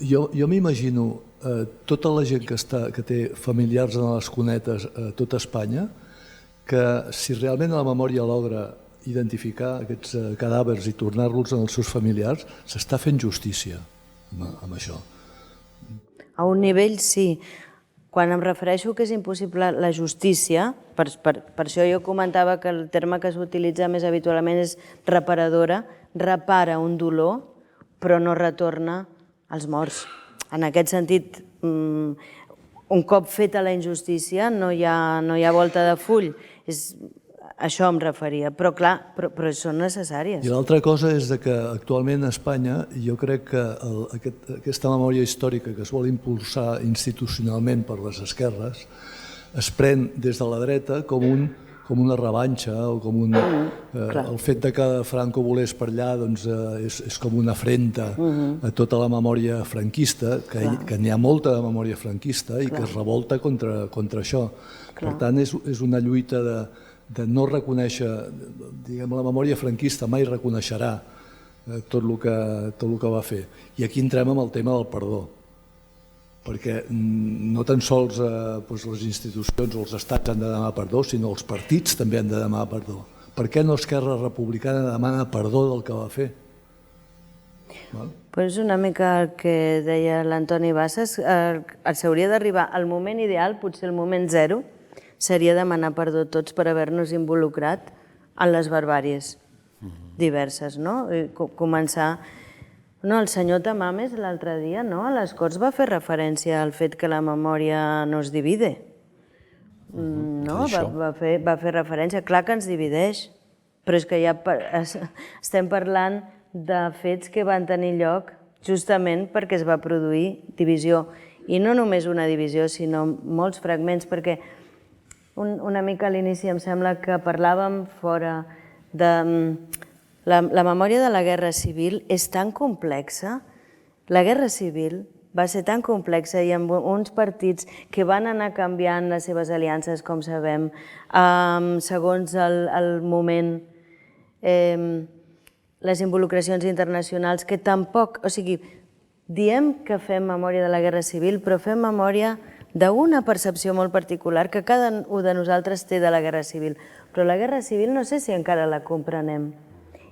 Jo m'imagino tota la gent que té familiars en les cunetes a tota Espanya, que si realment la memòria logra identificar aquests cadàvers i tornar-los als seus familiars, s'està fent justícia amb això. A un nivell sí. Quan em refereixo que és impossible la justícia, per això jo comentava que el terme que s'utilitza més habitualment és reparadora, repara un dolor, però no retorna els morts. En aquest sentit, un cop feta la injustícia no hi ha volta de full. això em referia, però clar, però són necessàries. I l'altra cosa és que actualment a Espanya jo crec que aquesta memòria històrica que es vol impulsar institucionalment per les esquerres es pren des de la dreta com una revanxa o com el fet de que Franco volés per allà és com una afrenta a tota la memòria franquista, que n'hi ha molta de memòria franquista i que es revolta contra això. Per tant, és una lluita de no reconèixer, diguem, la memòria franquista mai reconeixerà tot el que va fer. I aquí entrem amb el tema del perdó, perquè no tan sols les institucions o els estats han de demanar perdó, sinó els partits també han de demanar perdó. Per què no Esquerra Republicana demana perdó del que va fer? És una mica el que deia l'Antoni Bassas, s'hauria d'arribar al moment ideal, potser el moment zero, seria demanar perdó tots per haver-nos involucrat en les barbàries diverses, no? Començar... El senyor Tamames l'altre dia a les Corts va fer referència al fet que la memòria no es divide. Va fer referència, clar que ens divideix, però és que ja estem parlant de fets que van tenir lloc justament perquè es va produir divisió. I no només una divisió, sinó molts fragments, perquè una mica a l'inici em sembla que parlàvem fora de... La memòria de la Guerra Civil és tan complexa, la Guerra Civil va ser tan complexa i amb uns partits que van anar canviant les seves aliances, com sabem, segons el moment, les involucracions internacionals, que tampoc... O sigui, diem que fem memòria de la Guerra Civil, però fem memòria d'una percepció molt particular que cada un de nosaltres té de la Guerra Civil. Però la Guerra Civil no sé si encara la comprenem.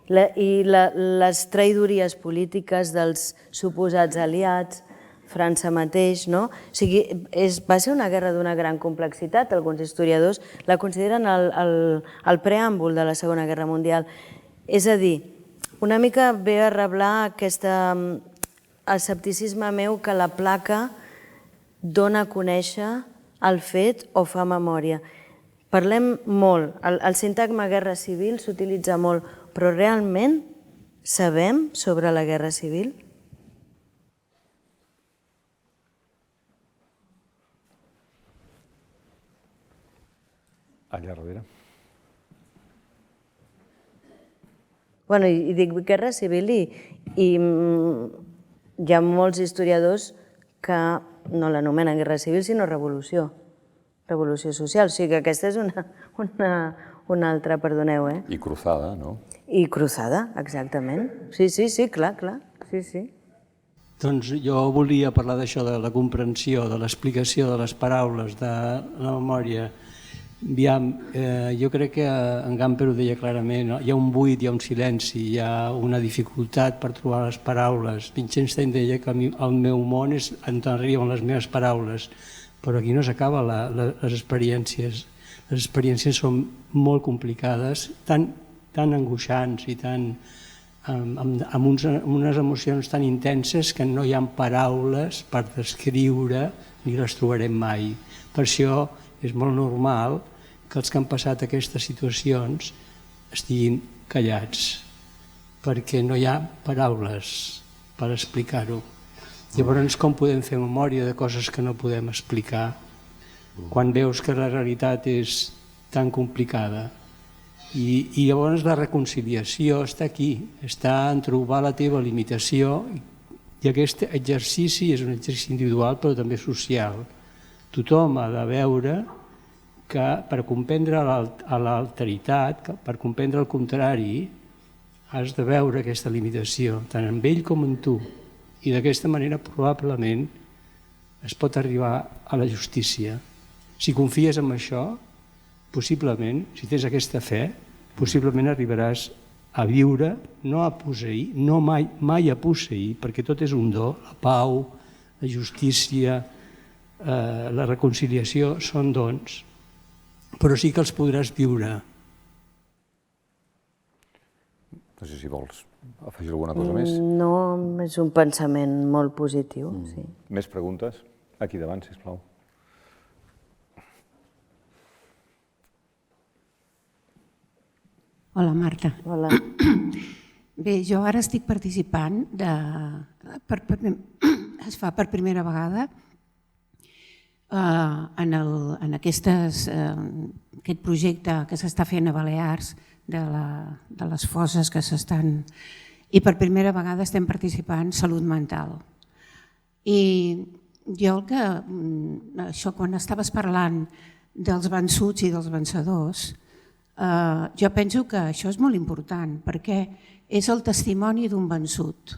I les traïdories polítiques dels suposats aliats, França mateix, no? O sigui, va ser una guerra d'una gran complexitat. Alguns historiadors la consideren el preàmbul de la Segona Guerra Mundial. És a dir, una mica ve a reblar aquest escepticisme meu que la placa dona a conèixer el fet o fa memòria. Parlem molt, el sintagma guerra civil s'utilitza molt, però realment sabem sobre la Guerra Civil? Allà darrere. I dic Guerra Civil i hi ha molts historiadors que no l'anomenen Guerra Civil, sinó revolució. Revolució social. O sigui que aquesta és una altra, perdoneu, I cruzada, no? I cruzada, exactament. Sí, clar. Sí. Doncs jo volia parlar d'això, de la comprensió, de l'explicació de les paraules, de la memòria. Jo crec que en Gamper ho deia clarament, hi ha un buit, hi ha un silenci, hi ha una dificultat per trobar les paraules. Wittgenstein deia que el meu món és on arriben les meves paraules, però aquí no s'acaben les experiències. Les experiències són molt complicades, tan angoixants i amb unes emocions tan intenses que no hi ha paraules per descriure ni les trobarem mai. Per això és molt normal que els que han passat aquestes situacions estiguin callats, perquè no hi ha paraules per explicar-ho. Llavors, com podem fer memòria de coses que no podem explicar quan veus que la realitat és tan complicada? I llavors la reconciliació està aquí, està en trobar la teva limitació, i aquest exercici és un exercici individual però també social. Tothom ha de veure que per comprendre l'alteritat, per comprendre el contrari, has de veure aquesta limitació, tant en ell com en tu. I d'aquesta manera probablement es pot arribar a la justícia. Si confies en això, possiblement, si tens aquesta fe, possiblement arribaràs a viure, no a posseir, no mai a posseir, perquè tot és un do, la pau, la justícia, la reconciliació són dons, però sí que els podràs viure. No sé si vols afegir alguna cosa més. No, és un pensament molt positiu. Més preguntes? Aquí davant, sisplau. Hola, Marta. Hola. Bé, jo ara estic participant es fa per primera vegada en aquest projecte que s'està fent a Balears de les fosses que s'estan... I per primera vegada estem participant Salut Mental. I jo això quan estaves parlant dels vençuts i dels vencedors, jo penso que això és molt important perquè és el testimoni d'un vençut.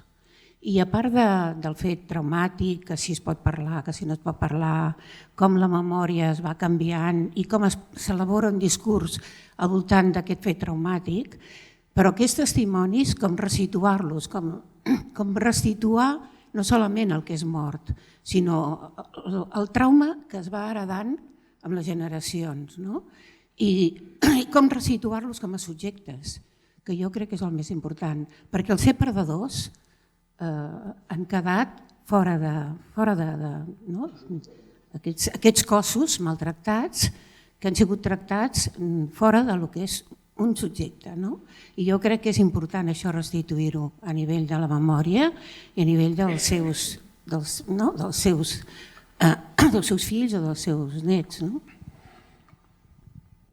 I a part del fet traumàtic, que si es pot parlar, que si no es pot parlar, com la memòria es va canviant i com s'elabora un discurs al voltant d'aquest fet traumàtic, però aquests testimonis, com resituar-los, com restituir no solament el que és mort, sinó el trauma que es va heredant amb les generacions, no? I com resituar-los com a subjectes, que jo crec que és el més important, perquè els ser perdedors han quedat fora de aquests cossos maltractats que han sigut tractats fora del que és un subjecte. I jo crec que és important això restituir-ho a nivell de la memòria i a nivell dels seus fills o dels seus nets.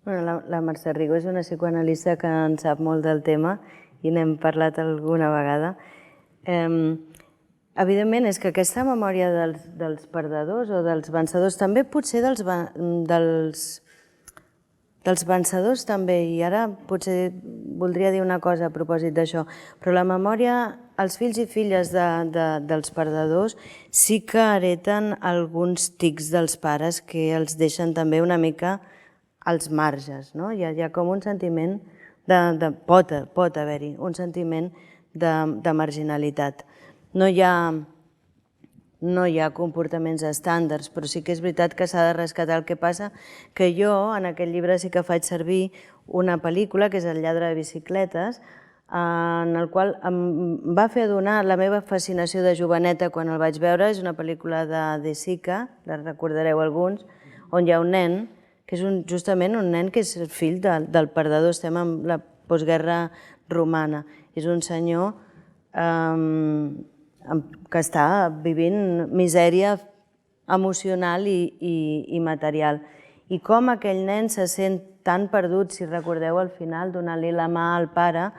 La Mercè Rigo és una psicoanalista que en sap molt del tema i n'hem parlat alguna vegada. Evidentment és que aquesta memòria dels perdedors o dels vencedors, també potser dels vencedors també, i ara potser voldria dir una cosa a propòsit d'això, però la memòria, els fills i filles dels perdedors sí que hereten alguns tics dels pares que els deixen també una mica als marges. Hi ha com un sentiment pot haver-hi un sentiment de marginalitat. No hi ha comportaments estàndards, però sí que és veritat que s'ha de rescatar. El que passa que jo en aquest llibre sí que faig servir una pel·lícula, que és El lladre de bicicletes, en el qual em va fer adonar la meva fascinació de joveneta quan el vaig veure. És una pel·lícula de Sica, la recordareu alguns, on hi ha un nen, que és justament un nen que és fill del perdedor. Estem en la postguerra romana. És un senyor que està vivint misèria emocional i material. I com aquell nen se sent tan perdut, si recordeu al final, donant-li la mà al pare,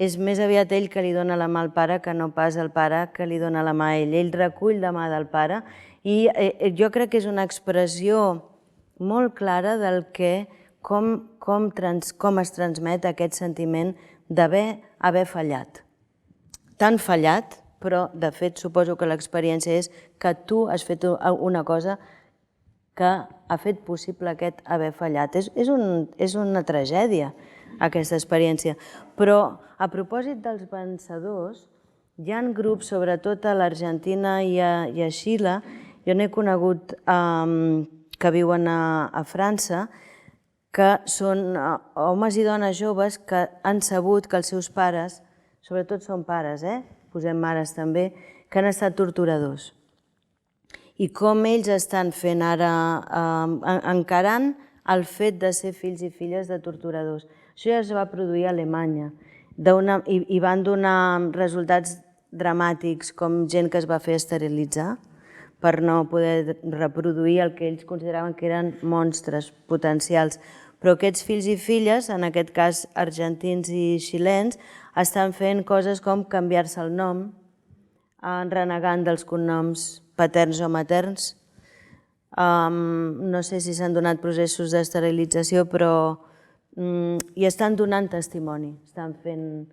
és més aviat ell que li dona la mà al pare que no pas el pare que li dona la mà a ell. Ell recull la mà del pare i jo crec que és una expressió molt clara del com es transmet aquest sentiment d'haver fallat. Tan fallat, però de fet suposo que l'experiència és que tu has fet una cosa que ha fet possible aquest haver fallat. És una tragèdia aquesta experiència. Però a propòsit dels vencedors, hi ha grups, sobretot a l'Argentina i a Xile, jo n'he conegut que viuen a França, que són homes i dones joves que han sabut que els seus pares, sobretot són pares, posem mares també, que han estat torturadors. I com ells estan fent ara, encarant el fet de ser fills i filles de torturadors. Això ja es va produir a Alemanya i van donar resultats dramàtics, com gent que es va fer esterilitzar per no poder reproduir el que ells consideraven que eren monstres potencials. Però aquests fills i filles, en aquest cas argentins i xilens, estan fent coses com canviar-se el nom, renegant dels cognoms paterns o materns. No sé si s'han donat processos d'esterilització, però hi estan donant testimoni, estan fent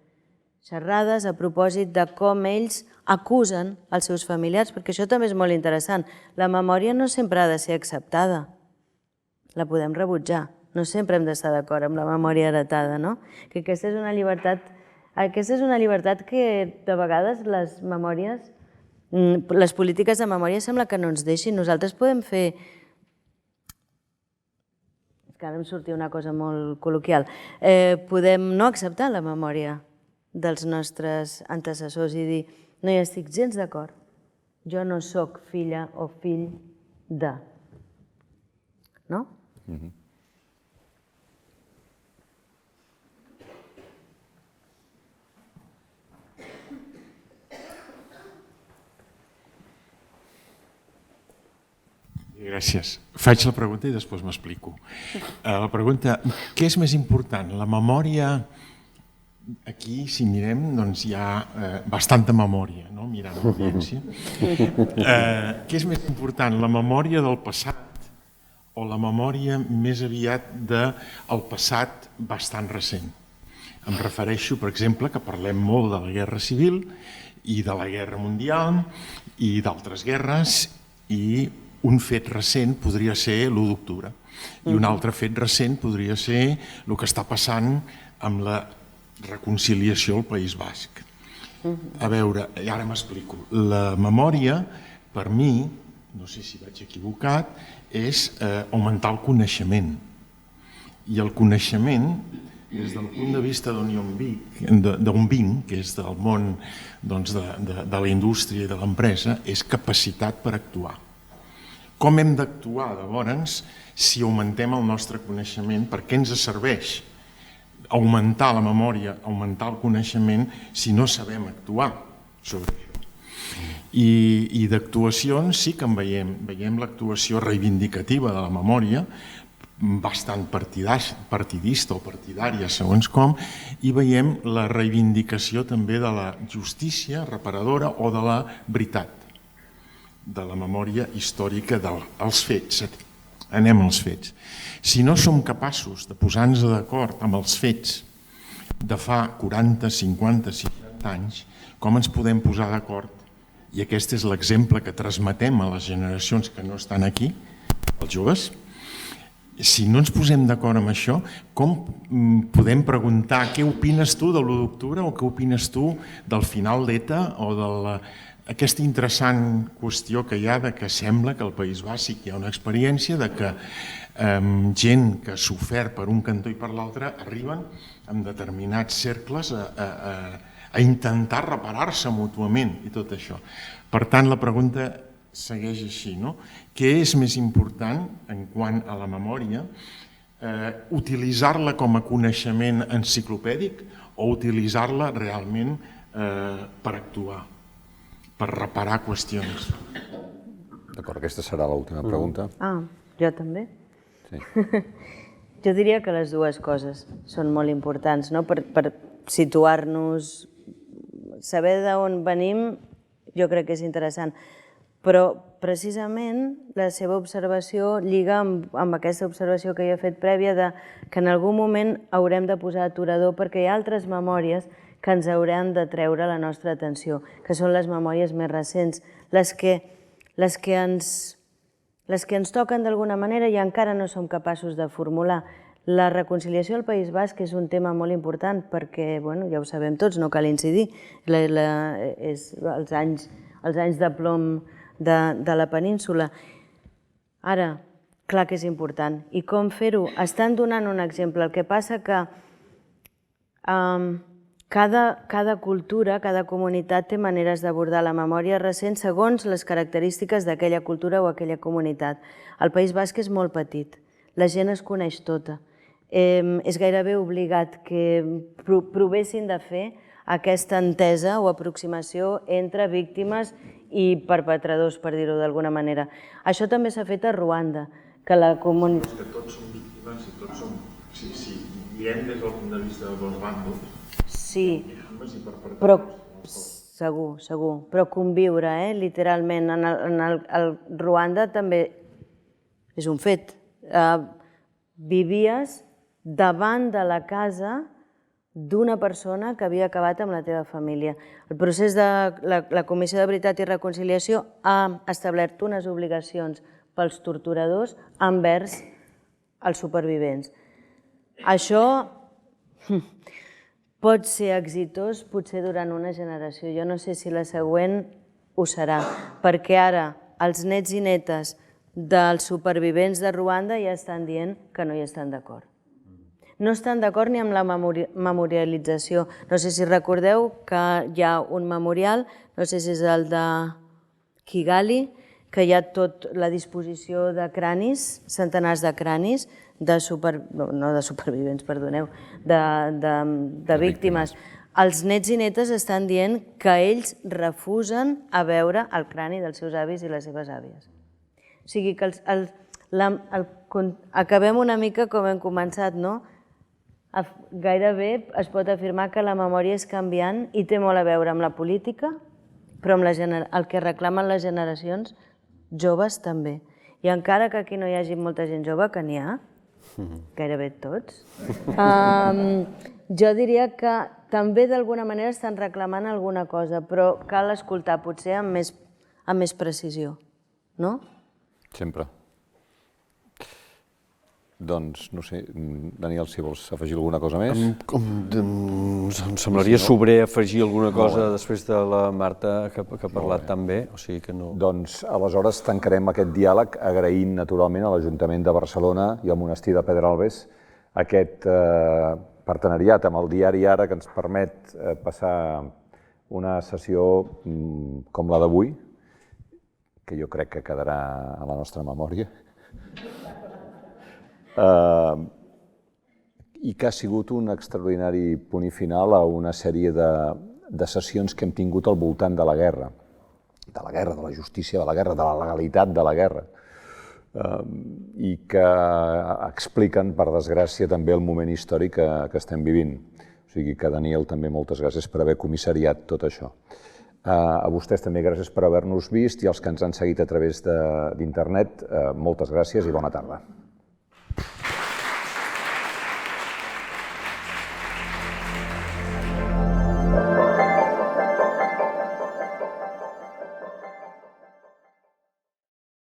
xerrades a propòsit de com ells acusen els seus familiars, perquè això també és molt interessant. La memòria no sempre ha de ser acceptada, la podem rebutjar. No sempre hem d'estar d'acord amb la memòria heretada, no? Que aquesta és una llibertat que de vegades les memòries, les polítiques de memòria sembla que no ens deixin. Nosaltres podem fer, és que ara em sortia una cosa molt col·loquial, podem no acceptar la memòria dels nostres antecessors i dir no hi estic gens d'acord, jo no sóc filla o fill de. No? Gràcies. Faig la pregunta i després m'explico. La pregunta, què és més important? La memòria, aquí, si mirem, doncs hi ha bastanta memòria, no? Mirant l'audiència. Què és més important, la memòria del passat o la memòria més aviat del passat bastant recent? Em refereixo, per exemple, que parlem molt de la Guerra Civil i de la Guerra Mundial i d'altres guerres, i un fet recent podria ser l'1 d'octubre i un altre fet recent podria ser el que està passant amb la reconciliació al País Basc. A veure, i ara m'explico. La memòria, per mi, no sé si vaig equivocat, és augmentar el coneixement. I el coneixement, des del punt de vista d'on vinc, que és del món de la indústria i de l'empresa, és capacitat per actuar. Com hem d'actuar, llavors, si augmentem el nostre coneixement? Per què ens serveix augmentar la memòria, augmentar el coneixement, si no sabem actuar sobre això? I d'actuacions sí que en veiem. Veiem l'actuació reivindicativa de la memòria, bastant partidista o partidària, segons com, i veiem la reivindicació també de la justícia reparadora o de la veritat, de la memòria històrica dels fets. Anem als fets. Si no som capaços de posar-nos d'acord amb els fets de fa 40, 50, 60 anys, com ens podem posar d'acord? I aquest és l'exemple que transmetem a les generacions que no estan aquí, els joves. Si no ens posem d'acord amb això, com podem preguntar què opines tu de l'1 d'octubre o què opines tu del final d'ETA o de aquesta interessant qüestió que hi ha de que sembla que al País Basc hi ha una experiència de que gent que ha sofert per un cantó i per l'altre arriben en determinats cercles a intentar reparar-se mútuament i tot això. Per tant, la pregunta segueix així, no? Què és més important en quant a la memòria? Utilitzar-la com a coneixement enciclopèdic o utilitzar-la realment per actuar, per reparar qüestions? D'acord, aquesta serà l'última pregunta. Jo també? Sí. Jo diria que les dues coses són molt importants, no? Per situar-nos, saber d'on venim, jo crec que és interessant. Però precisament la seva observació lliga amb aquesta observació que jo he fet prèvia de que en algun moment haurem de posar aturador perquè hi ha altres memòries que ens hauran de treure la nostra atenció, que són les memòries més recents, les que ens toquen d'alguna manera i encara no som capaços de formular. La reconciliació al País Basc és un tema molt important perquè, ja ho sabem tots, no cal incidir, és els anys de plom de la península. Ara, clar que és important. I com fer-ho? Estan donant un exemple. El que passa que cada cultura, cada comunitat té maneres d'abordar la memòria recent segons les característiques d'aquella cultura o aquella comunitat. El País Basc és molt petit, la gent es coneix tota. És gairebé obligat que provessin de fer aquesta entesa o aproximació entre víctimes i perpetradors, per dir-ho d'alguna manera. Això també s'ha fet a Ruanda, que la comunitat... Que tots som víctimes i tots som... Si mirem des del punt de vista de dos bàndols... Sí, però segur, però conviure, literalment, en el Ruanda també és un fet. Vivies davant de la casa d'una persona que havia acabat amb la teva família. El procés de la Comissió de Veritat i Reconciliació ha establert unes obligacions pels torturadors envers els supervivents. Això pot ser exitós potser durant una generació. Jo no sé si la següent ho serà, perquè ara els nets i netes dels supervivents de Ruanda ja estan dient que no hi estan d'acord. No estan d'acord ni amb la memorialització. No sé si recordeu que hi ha un memorial, no sé si és el de Kigali, que hi ha tota la disposició de cranis, centenars de cranis, no de supervivents, perdoneu, de víctimes. Els nets i netes estan dient que ells refusen a veure el crani dels seus avis i les seves àvies. O sigui que acabem una mica com hem començat, no? Gairebé es pot afirmar que la memòria és canviant i té molt a veure amb la política, però amb el que reclamen les generacions joves també. I encara que aquí no hi hagi molta gent jove, que n'hi ha, gairebé tots, jo diria que també d'alguna manera estan reclamant alguna cosa, però cal escoltar potser amb més precisió, no? Sempre. Doncs, no sé, Daniel, si vols afegir alguna cosa més. Em semblaria sobrer afegir alguna cosa després de la Marta, que ha parlat tan bé, o sigui que no... Doncs, aleshores, tancarem aquest diàleg agraint, naturalment, a l'Ajuntament de Barcelona i al Monestir de Pedralbes aquest partenariat amb el diari Ara que ens permet passar una sessió com la d'avui, que jo crec que quedarà a la nostra memòria, i que ha sigut un extraordinari punt i final a una sèrie de sessions que hem tingut al voltant de la guerra, de la justícia de la guerra, de la legalitat de la guerra, i que expliquen, per desgràcia, també el moment històric que estem vivint. O sigui que, Daniel, també moltes gràcies per haver comissariat tot això. A vostès també gràcies per haver-nos vist i als que ens han seguit a través d'internet, moltes gràcies i bona tarda.